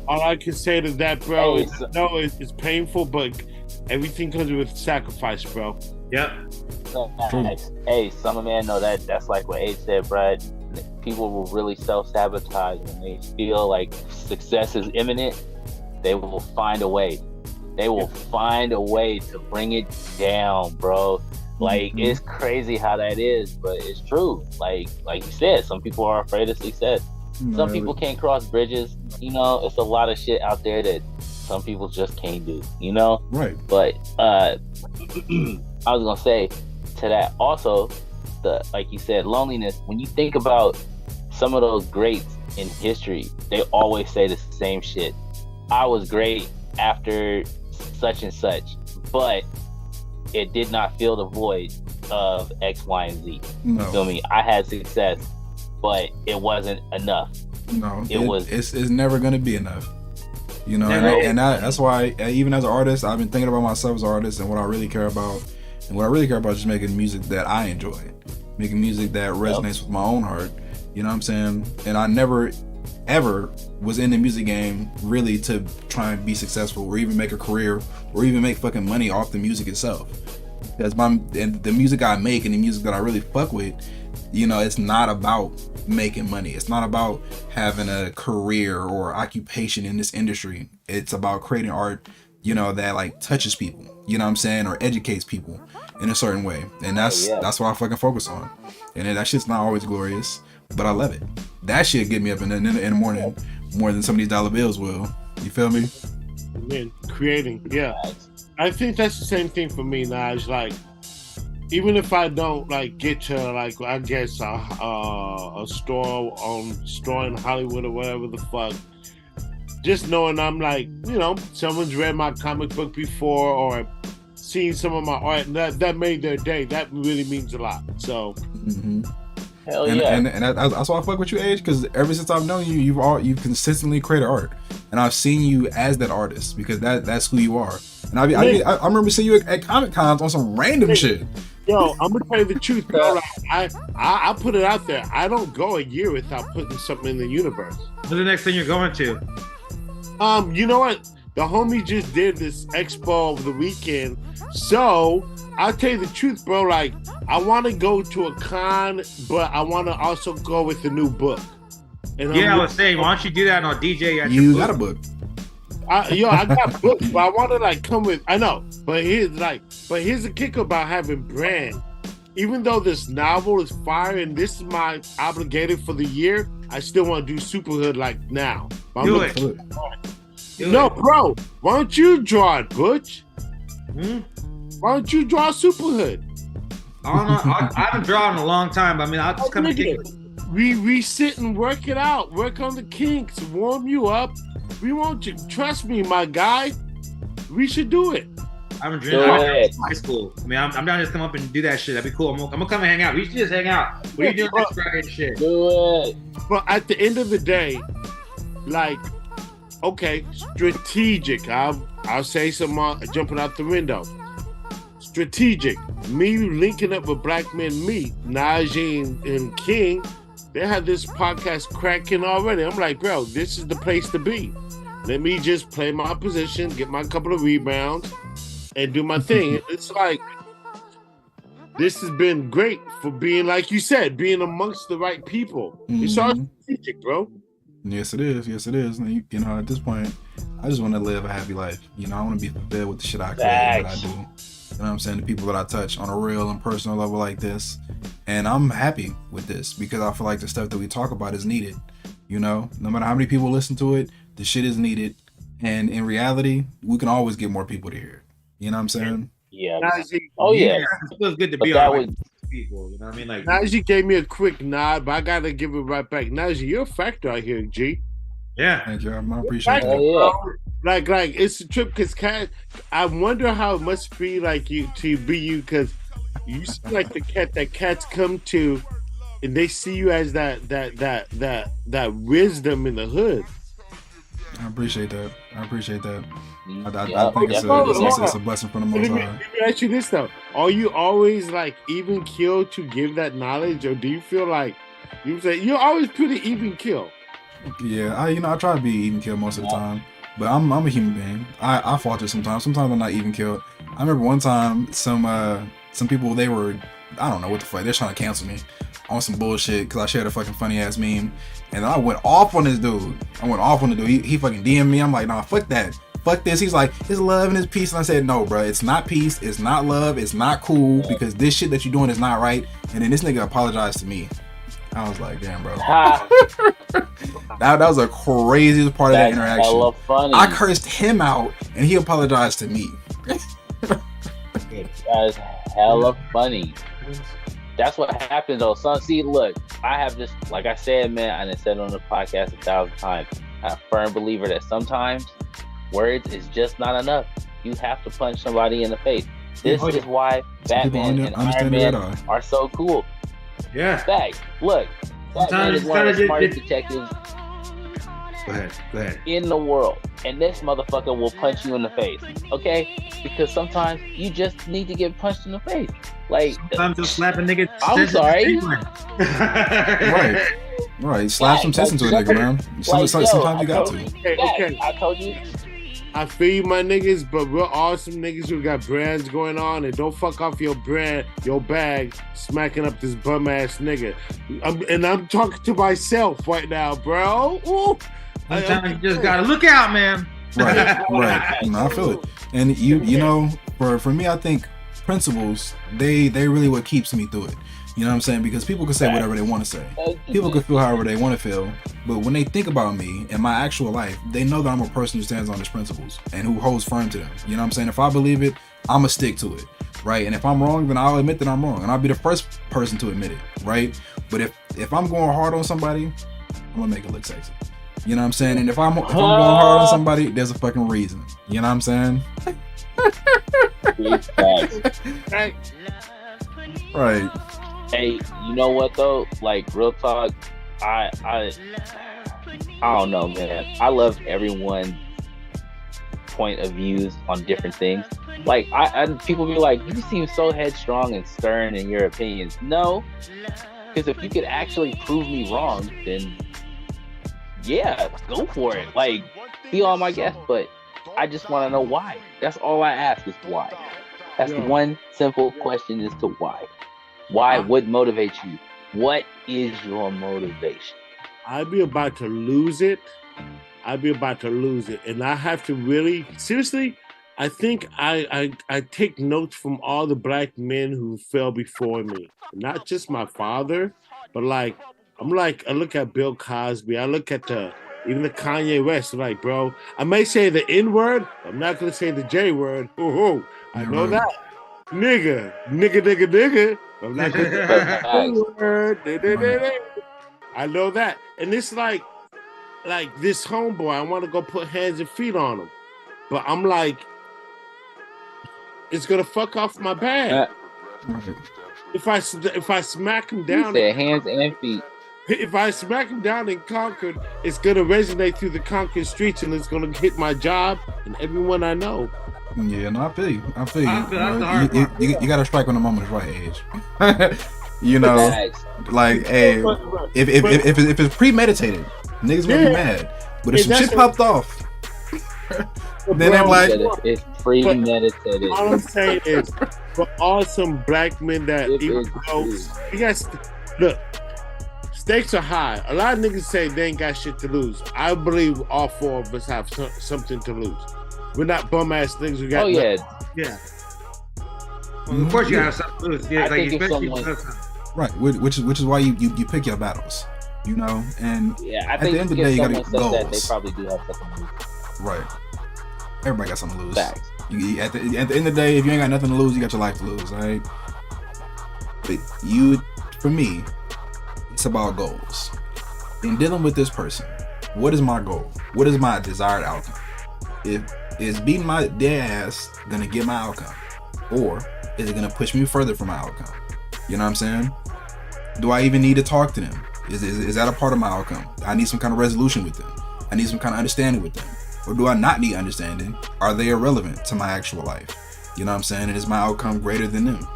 All I can say to that, bro, is no, it's painful, but everything comes with sacrifice, bro. Yep. Hey, Summer Man, no, that's like what Abe said, bro. People will really self-sabotage when they feel like success is imminent. They will find a way. They will find a way to bring it down, bro. Like, it's crazy how that is, but it's true. Like you said, some people are afraid of success. Some people can't cross bridges. You know, it's a lot of shit out there that some people just can't do, you know? Right. But I was gonna say to that also, like you said, loneliness. When you think about some of those greats in history, they always say the same shit. I was great after such and such, but it did not fill the void of X, Y, and Z. No. You feel me? I had success but it wasn't enough. No, It was. It's never gonna be enough. You know, Never. that's why even as an artist, I've been thinking about myself as an artist and what I really care about. And what I really care about is just making music that I enjoy, making music that resonates with my own heart. You know what I'm saying? And I never, ever was in the music game really to try and be successful or even make a career or even make fucking money off the music itself. Because the music I make and the music that I really fuck with, you know, it's not about making money. It's not about having a career or occupation in this industry. It's about creating art, you know, that like touches people, you know what I'm saying, or educates people in a certain way. And that's what I fucking focus on. And that shit's not always glorious, but I love it. That shit get me up in the morning more than some of these dollar bills will. You feel me? Man, creating, yeah. I think that's the same thing for me, Naj. Like, even if I don't like get to like, I guess a store in Hollywood or whatever the fuck, just knowing I'm like, you know, someone's read my comic book before or seen some of my art, and that made their day. That really means a lot. So, hell and, yeah. And that's why I fuck with you, Age, because ever since I've known you, you've consistently created art, and I've seen you as that artist because that's who you are. And I remember seeing you at Comic Cons on some random shit. Yo, I'm gonna tell you the truth, bro. Like, I put it out there. I don't go a year without putting something in the universe. What's the next thing you're going to? You know what? The homie just did this expo over the weekend. So I'll tell you the truth, bro. Like, I want to go to a con, but I want to also go with a new book. And I was saying, why don't you do that and I'll DJ at You your got a book. I got books, but I want to like come with. I know, but here's the kick about having brand. Even though this novel is fire and this is my obligated for the year, I still want to do Superhood like now. Do it. Bro. Why don't you draw it, Butch? Why don't you draw Superhood? I don't know. I haven't drawn in a long time, but I mean, I'll just come and kick it. We sit and work it out. Work on the kinks. Warm you up. We want you. Trust me, my guy. We should do it. I haven't drawn in high school. I mean, I'm down to just come up and do that shit. That'd be cool. I'm gonna come and hang out. We should just hang out. What are you doing next Friday and shit? Do it. But at the end of the day, like, okay, strategic. I'll say some jumping out the window. Strategic. Me linking up with Black Men Meet, Najee and King, they had this podcast cracking already. I'm like, bro, this is the place to be. Let me just play my position, get my couple of rebounds, and do my thing. It's like, this has been great for being, like you said, being amongst the right people. It's all strategic, bro. Yes, it is. Yes, it is. And you know, at this point, I just want to live a happy life. You know, I want to be fulfilled with the shit I create and that I do. You know what I'm saying? The people that I touch on a real and personal level like this. And I'm happy with this because I feel like the stuff that we talk about is needed. You know, no matter how many people listen to it, the shit is needed. And in reality, we can always get more people to hear it. You know what I'm saying? Yeah. Najee, It feels good to be on people. You know what I mean? Like, Najee gave me a quick nod, but I gotta give it right back. Najee, you're a factor out here, G. yeah. Thank you. I appreciate Factor, that. bro. Like it's a trip because cat. I wonder how it must be like you to be you because you seem like the cat that cats come to, and they see you as that wisdom in the hood. I appreciate that. I think definitely. it's a blessing from the Most Let me High. ask you this though: are you always like even kill to give that knowledge, or do you feel like you say you're always pretty even kill? Yeah, I try to be even killed most of the time, but I'm a human being. I falter sometimes. Sometimes I'm not even killed. I remember one time some people, they were, I don't know what the fuck, they're trying to cancel me on some bullshit because I shared a fucking funny ass meme, and I went off on this dude. He fucking DM'd me. I'm like, nah, fuck that. Fuck this. He's like, it's love and it's peace. And I said, no, bro, it's not peace. It's not love. It's not cool because this shit that you're doing is not right. And then this nigga apologized to me. I was like, damn, bro. That was the craziest part of that interaction. Hella funny. I cursed him out and he apologized to me. That is hella funny. That's what happens though, son. See, look, I have this, like I said, man, and I said it on the podcast 1,000 times. I'm a firm believer that sometimes words is just not enough. You have to punch somebody in the face. This is why Batman and Iron Man are so cool. Yeah. Fact. Look, That man is one of the smartest detectives Go ahead. in the world, and this motherfucker will punch you in the face, okay? Because sometimes you just need to get punched in the face. Like, Sometimes you'll slap a nigga. I'm sorry. Right. Slap some tits into a nigga, man. Sometimes you got to. Okay. I told you. I feel you, my niggas, but we're awesome niggas who got brands going on, and don't fuck off your brand, your bag, smacking up this bum ass nigga. I'm talking to myself right now, bro. Ooh. Sometimes you just gotta look out, man. Right. No, I feel it. And you know, for me, I think principles, they really what keeps me through it. You know what I'm saying? Because people can say whatever they want to say. People can feel however they want to feel. But when they think about me and my actual life, they know that I'm a person who stands on his principles and who holds firm to them. You know what I'm saying? If I believe it, I'm going to stick to it. Right? And if I'm wrong, then I'll admit that I'm wrong. And I'll be the first person to admit it. Right? But if I'm going hard on somebody, I'm going to make it look sexy. You know what I'm saying? And if I'm going hard on somebody, there's a fucking reason. You know what I'm saying? Right. Hey, you know what though? Like, real talk, I don't know, man. I love everyone's point of views on different things. Like, I people be like, you seem so headstrong and stern in your opinions. No, because if you could actually prove me wrong, then yeah, go for it. Like, be all my guest, but I just want to know why. That's all I ask is why. That's the one simple question as to why. Why would motivate you? What is your motivation? I'd be about to lose it. And I have to really, seriously, I think I take notes from all the black men who fell before me. Not just my father, but I look at Bill Cosby. I look at even the Kanye West. I'm like, bro, I may say the N word. I'm not going to say the J word. Oh, I know that. Nigga. I'm not going to say the word. I know that. And it's like this homeboy, I want to go put hands and feet on him. But I'm like, it's going to fuck off my bag. If I smack him down. You said hands and feet. If I smack him down in Concord, it's going to resonate through the Concord streets and it's going to hit my job and everyone I know. Yeah, no, I feel you. You got to strike when the moment is right, Age. You know, like, hey, if it's premeditated, niggas gonna be mad. But if some shit popped off, then I'm like, it's premeditated. All I'm saying is, for all some black men that look, stakes are high. A lot of niggas say they ain't got shit to lose. I believe all four of us have something to lose. We're not bum ass niggas. We got yeah. Well, of course you have something to lose. Yeah, I think right, which is why you pick your battles, you know. And I think at the end of the day, you got goals. That they probably do have something to lose. Right. Everybody got something to lose. Facts. At the end of the day, if you ain't got nothing to lose, you got your life to lose, right? But for me, it's about goals. In dealing with this person, what is my goal? What is my desired outcome? Is beating my dead ass gonna get my outcome, or is it gonna push me further from my outcome? You know what I'm saying? Do I even need to talk to them? Is that a part of my outcome? I need some kind of resolution with them. I need some kind of understanding with them. Or do I not need understanding? Are they irrelevant to my actual life? You know what I'm saying? And is my outcome greater than them?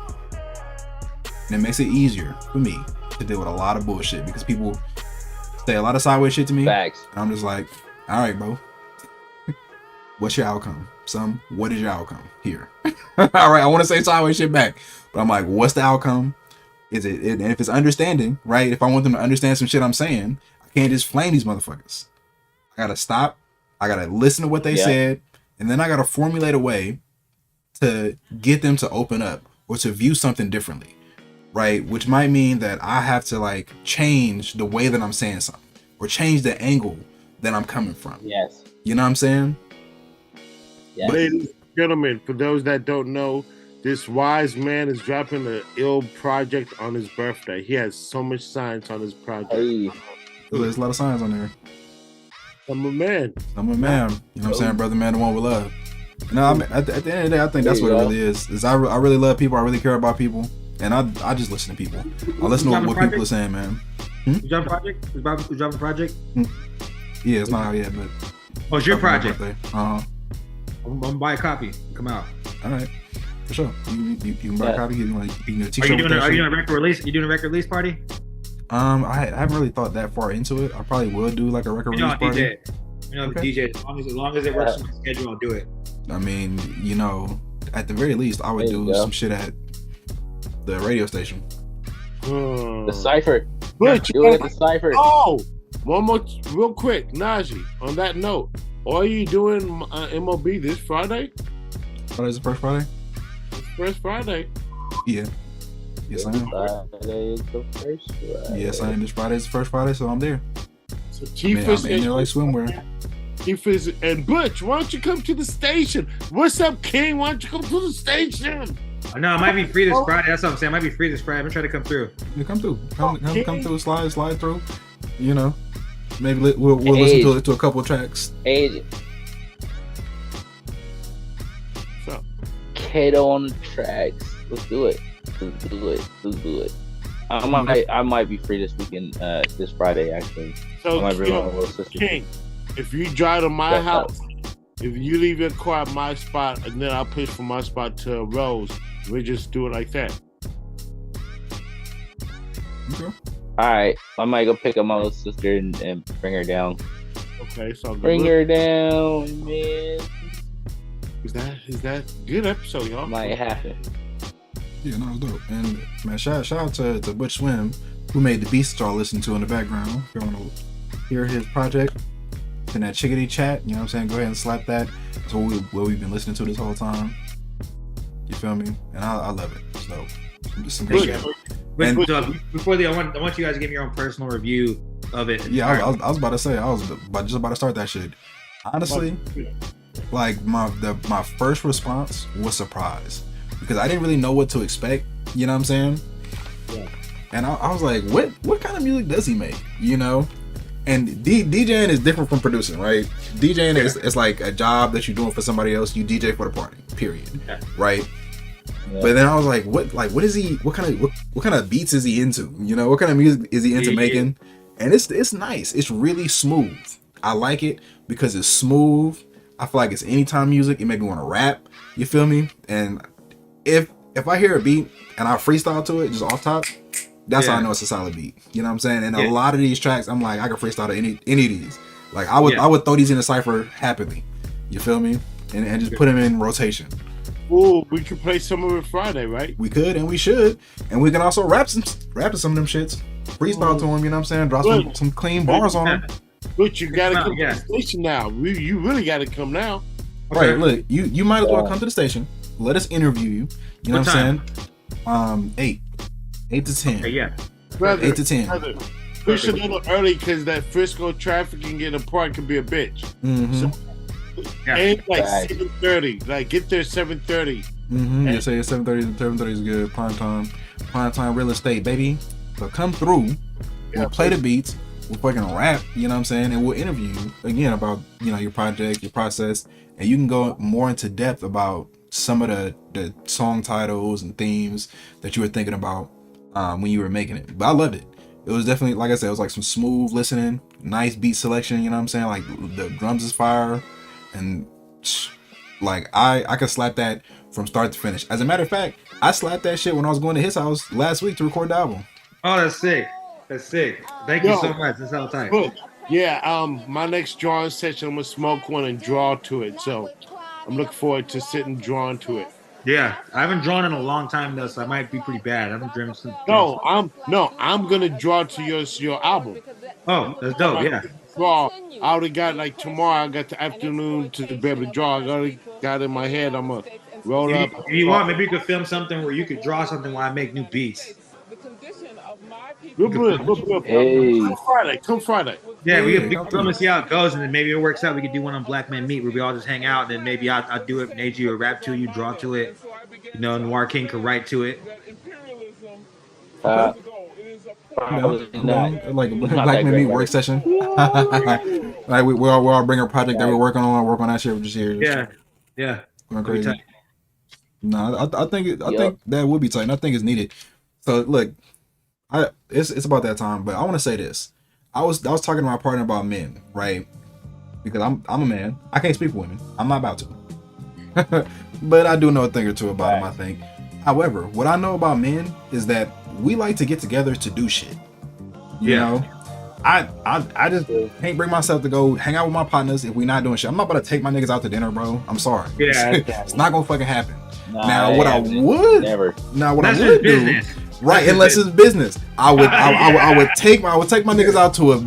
And it makes it easier for me to deal with a lot of bullshit because people say a lot of sideways shit to me. Facts. And I'm just like, all right, bro. What's your outcome? What is your outcome here? All right, I want to say sideways shit back. But I'm like, what's the outcome? And if it's understanding, right? If I want them to understand some shit I'm saying, I can't just flame these motherfuckers. I gotta stop. I gotta listen to what they said, and then I gotta formulate a way to get them to open up or to view something differently, right? Which might mean that I have to change the way that I'm saying something or change the angle that I'm coming from. Yes. You know what I'm saying? Yes. Ladies and gentlemen, for those that don't know, this wise man is dropping an ill project on his birthday. He has so much science on his project. Hey. There's a lot of science on there. I'm a man. You know what I'm saying? Brother, man, the one we love. No, at the end of the day, I think that's what it really is I really love people. I really care about people. And I just listen to people. I listen to what people are saying, man. You drop a project? You drop a project? Yeah, it's not out yet, but Oh, it's your project. Uh-huh. I'm gonna buy a copy. Come out. All right, for sure. You can buy a copy. You can get a Are t-shirt. you doing with that are you shit. doing a record release? You doing a record release party? I haven't really thought that far into it. I probably will do like a record You know, release party. DJ. You know, Okay. DJ. As long as it works with my schedule, I'll do it. I mean, at the very least, I would There you do go. some shit at the radio station. The cipher. Butch, Do it at the cipher. Oh, one more, real quick, Najee. On that note, are you doing MLB this Friday? Friday's the first Friday? First Friday. Yeah. Yes, I am. Friday is the first Friday. Yes, I am. This Friday is the first Friday, so I'm there. So I'm Keith's in there like swimwear. Keith's and Butch, why don't you come to the station? What's up, King? Why don't you come to the station? No, I might be free this Friday. That's what I'm saying. I might be free this Friday. I'm gonna try to come through. You come through. Come Okay. through. Slide through. Maybe we'll listen to a couple of tracks. Hey, So, Kato on the tracks. Let's do it. Let's do it. I might be free this weekend. This Friday actually. so I might bring my little sister. King, if you drive to my That's house, if you leave your car at my spot, and then I'll push from my spot to Rose, we just do it like that. Okay. All right, I might go pick up my little sister and bring her down. Okay, so Bring her down, man. Is that good episode, y'all? Might happen. Yeah, no, it's dope. And man, shout out to Butch Swim, who made the beats y'all listen to in the background. If you want to hear his project in that chickadee chat, you know what I'm saying? Go ahead and slap that. That's what we've been listening to this whole time. You feel me? And I love it. So some good shit. But And- before I want you guys to give me your own personal review of it. Yeah, I was about to say, I was just about to start that shit. Honestly, like my first response was surprise, because I didn't really know what to expect. You know what I'm saying? Yeah. And I was like, what kind of music does he make? And DJing is different from producing, right? DJing is like a job that you're doing for somebody else. You DJ for the party, period. Yeah. Right? Yeah. But then I was like, what is he? What kind of beats is he into? What kind of music is he into making? And it's nice. It's really smooth. I like it because it's smooth. I feel like it's anytime music. It make me want to rap. You feel me? And if I hear a beat and I freestyle to it just off top, that's how I know it's a solid beat. You know what I'm saying? And a lot of these tracks, I'm like, I can freestyle to any of these. Like I would throw these in a cypher happily. You feel me? And just put them in rotation. Ooh, we could play some of it Friday, right? We could and we should, and we can also rap to some of them shits. Freestyle to them, you know what I'm saying? Drop some clean bars on them. But you gotta come to the station now. You really gotta come now. Right, look, you might as well come to the station. Let us interview you. You know what I'm saying? 8 to 10. Okay, yeah. Brother, 8 to 10. brother, push a little early because that Frisco traffic and getting a park can be a bitch. Mm-hmm. So, and like Right. 7:30. Like get there 7:30. Mm-hmm. You say 7:30. 7:30 is good. Prime time real estate, baby. So come through. We'll play the beats. We'll fucking rap. You know what I'm saying? And we'll interview you again about your project, your process, and you can go more into depth about some of the song titles and themes that you were thinking about when you were making it. But I loved it. It was definitely, like I said, it was like some smooth listening, nice beat selection. You know what I'm saying? Like the drums is fire, and like I could slap that from start to finish. As a matter of fact, I slapped that shit when I was going to his house last week to record the album. Oh, that's sick. That's sick. Thank you so much. That's all tight. Look, yeah, my next drawing session, I'm gonna smoke one and draw to it. So I'm looking forward to sitting drawing to it. Yeah, I haven't drawn in a long time though, so I might be pretty bad. I haven't drawn since. I'm gonna draw to your album. Oh, that's dope. Yeah. Draw. I already got like tomorrow. I got the afternoon to be able to draw. I already got in my head. I'm gonna roll up. If you want, maybe you could film something where you could draw something while I make new beats. Hey. Come Friday. Yeah, we can film and see how it goes, and then maybe it works out. We could do one on Black Men Meet where we all just hang out, and then maybe I'll do it. Naji will rap to it, you draw to it. Noir King could write to it. Probably not. Like a Not Black that Men Meet great, work session. Like we all bring a project that we're working on, work on that shit. We're just here. Yeah. Going Pretty crazy. tight. No, I think that would be tight. And I think it's needed. So look, It's about that time, but I want to say this. I was talking to my partner about men, right? Because I'm a man. I can't speak for women. I'm not about to. But I do know a thing or two about them, I think. However, what I know about men is that we like to get together to do shit. You know? I just can't bring myself to go hang out with my partners if we not doing shit. I'm not about to take my niggas out to dinner, bro. I'm sorry. Yeah, it's not gonna fucking happen. Nah, Now what I would That's do, business. right? Unless it's business, I would take my niggas out to a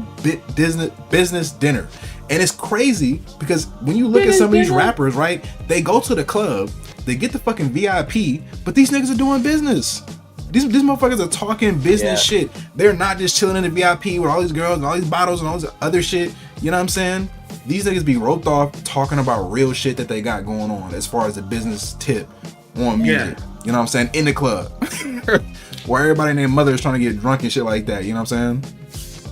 business dinner. And it's crazy because when you look at some of these rappers, right? They go to the club, they get the fucking VIP, but these niggas are doing business. These motherfuckers are talking business shit. They're not just chilling in the VIP with all these girls and all these bottles and all this other shit. You know what I'm saying? These niggas be roped off talking about real shit that they got going on as far as the business tip on music. You know what I'm saying? In the club. Where everybody and their mother is trying to get drunk and shit like that. You know what I'm saying?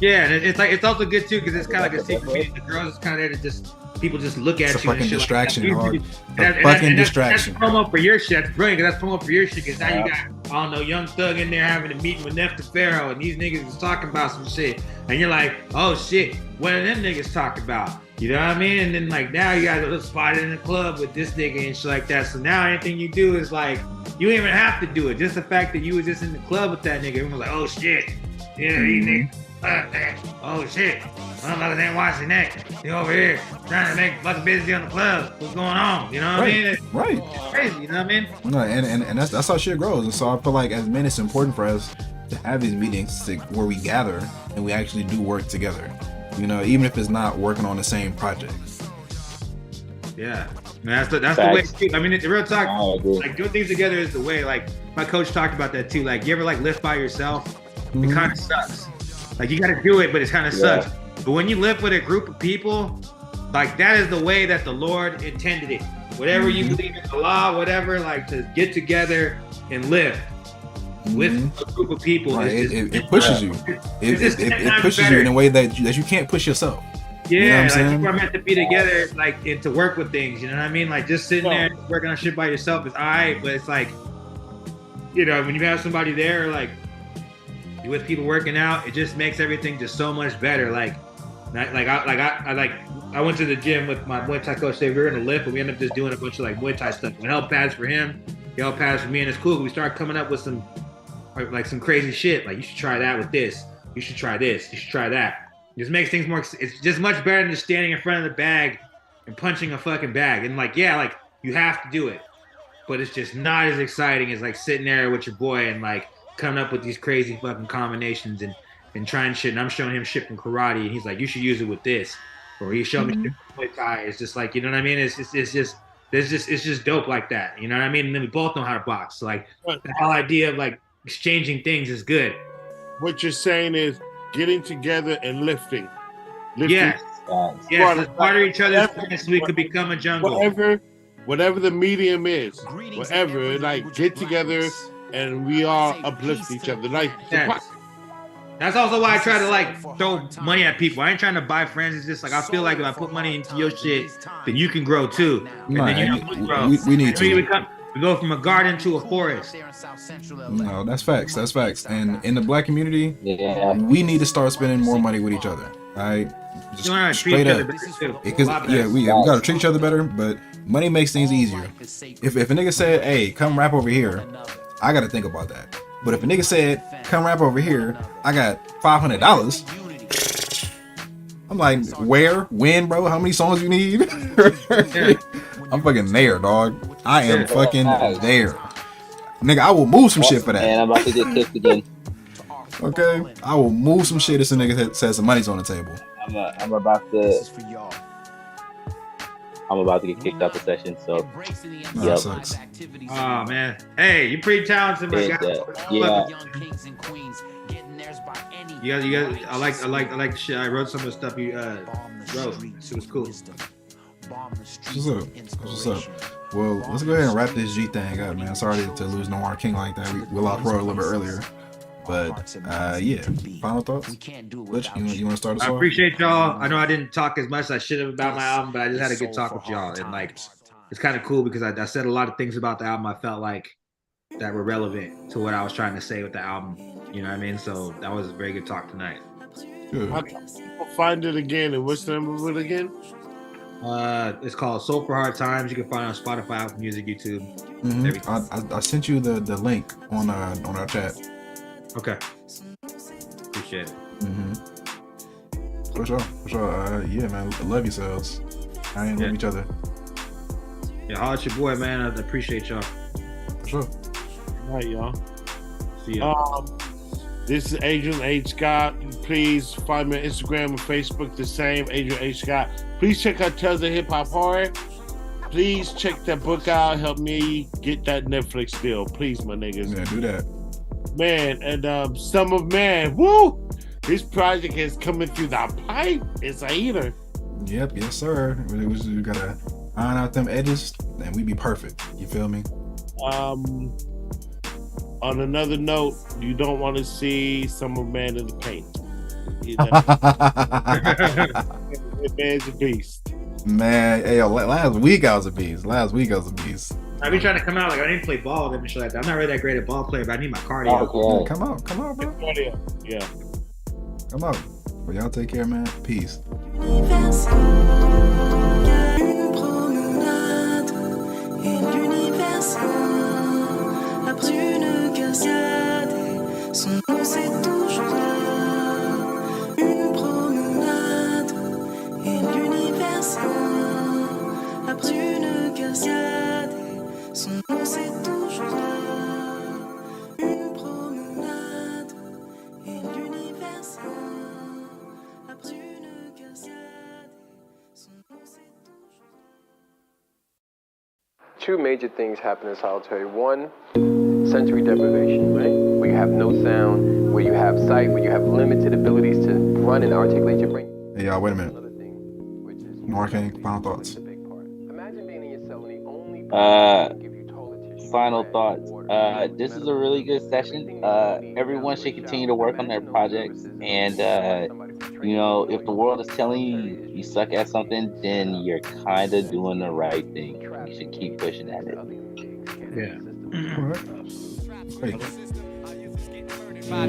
Yeah, and it's also good too because it's kind of like a secret meeting. The girls is kind of there to just people just look at It's a you. fucking distraction, like dog. Fucking distraction. That's promo for your shit. That's brilliant because that's promo for your shit because now you got, I don't know, Young Thug in there having a meeting with Nefta Pharaoh and these niggas is talking about some shit. And you're like, oh shit, what are them niggas talking about? You know what I mean? And then like now you got a little spot in the club with this nigga and shit like that. So now anything you do is like, you don't even have to do it. Just the fact that you was just in the club with that nigga, everyone's like, oh shit. Yeah, these niggas. Oh shit, motherfuckers ain't watching that. They over here trying to make fucking busy on the club. What's going on? You know what I mean? Right. It's crazy, you know what I mean? No, and that's how shit grows. And so I feel like as men, it's important for us to have these meetings where we gather and we actually do work together. You know, even if it's not working on the same project. Yeah, man, that's the way. Too. I mean, the real talk, like doing things together is the way. Like my coach talked about that too. Like you ever like lift by yourself? It kind of sucks. Like you got to do it, but it kind of sucks. But when you live with a group of people, like that is the way that the Lord intended it. Whatever you believe in Allah, whatever, like to get together and live with a group of people. Right. It pushes you. It pushes you in a way that you can't push yourself. Yeah, you know what I'm like saying? people are meant to be together, like and to work with things. You know what I mean? Like just sitting there working on shit by yourself is alright, but it's like, you know, when you have somebody there, like with people working out, it just makes everything just so much better. I went to the gym with my Muay Thai coach. We were in a lift, but we ended up just doing a bunch of like Muay Thai stuff. It helped pads for him, he helped pads for me, and it's cool. We started coming up with some crazy shit. Like you should try that with this. You should try this. You should try that. It just makes things more. It's just much better than just standing in front of the bag and punching a fucking bag. And like, yeah, like you have to do it, but it's just not as exciting as like sitting there with your boy and like coming up with these crazy fucking combinations and trying shit. And I'm showing him shit from karate, and he's like, "You should use it with this," or he showed me shit from Muay Thai. It's just like, you know what I mean? It's just dope like that. You know what I mean? And then we both know how to box. So like the whole idea of like exchanging things is good. What you're saying is getting together and lifting. Yes. Yes. Let's partner each other's so we could become a jungle. Whatever the medium is, whatever, like get together and we all uplift each other. Like that's also why I try to like throw money at people. I ain't trying to buy friends. It's just like I feel like if I put money into your shit, then you can grow too. And then you help me grow. We need to. We go from a garden to a forest. No, that's facts. That's facts. And in the black community, we need to start spending more money with each other. All right, just straight up. Because we gotta treat each other better. But money makes things easier. If a nigga said, "Hey, come rap over here," I gotta think about that. But if a nigga said, "Come rap over here," I got $500. I'm like, where, when, bro? How many songs you need? I'm fucking there, dog. I am fucking there. Nigga, I will move some shit for that. And I'm about to get kicked again. Okay? I will move some shit if some nigga says some money's on the table. I'm about to get kicked out the session, so that sucks. Oh man. Hey, you pretty talented, my guy. Yeah. You guys, I like the shit. I wrote some of the stuff you wrote. It was cool. What's up? Well, let's go ahead and wrap this G thing up, man. Sorry to lose Noir King like that. We lost Roy a little bit earlier. But yeah, final thoughts? Butch, you want to start us off? I appreciate y'all. I know I didn't talk as much as I should have about my album, but I just had a good talk with y'all. And like, it's kind of cool because I said a lot of things about the album I felt like that were relevant to what I was trying to say with the album. You know what I mean? So that was a very good talk tonight. Good. How can people find it again? And what's the name of it again? It's called Soul for Hard Times. You can find it on Spotify, Apple Music, YouTube. I sent you the link on our chat. Okay. Appreciate it. For sure. Yeah, man. Love yourselves. I ain't love each other. Yeah, holla at your boy, man. I appreciate y'all. For sure. All right, y'all. See ya. This is Adrian H. Scott. Please find me on Instagram and Facebook, the same, Adrian H. Scott. Please check out Tales of Hip Hop Horror. Please check that book out. Help me get that Netflix deal. Please, my niggas. Yeah, do that. Man, and Summer Man, woo! This project is coming through the pipe. It's a heater. Yep, yes, sir. We gotta iron out them edges, and we be perfect. You feel me? On another note, you don't want to see Summer Man in the paint. That man's a beast. Man, hey, yo, last week I was a beast. I be trying to come out like I didn't play ball and shit like that. I'm not really that great at ball player, but I need my cardio. Yeah, come on, bro. Yeah. Come on. Well, y'all take care, man. Peace. Une promenade et l'univers après une cascade et son nom c'est toujours là. Une promenade et l'univers après une cascade et son nom c'est toujours là. Une promenade et l'univers après une cascade et son nom c'est toujours là. Two major things happen in solitary. One, sensory deprivation, right? Where you have no sound, where you have sight, where you have limited abilities to run and articulate your brain. Hey, y'all, wait a minute. Another thing, which is Marking, final thoughts. a big part. Imagine being in your cell and the only person that can give you toilet tissue. Final thoughts. This is a really good session. Everyone should continue to work on their projects. And, you know, if the world is telling you you suck at something, then you're kind of doing the right thing. You should keep pushing at it. Yeah. All right. Great. Street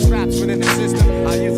tracks within the system. I use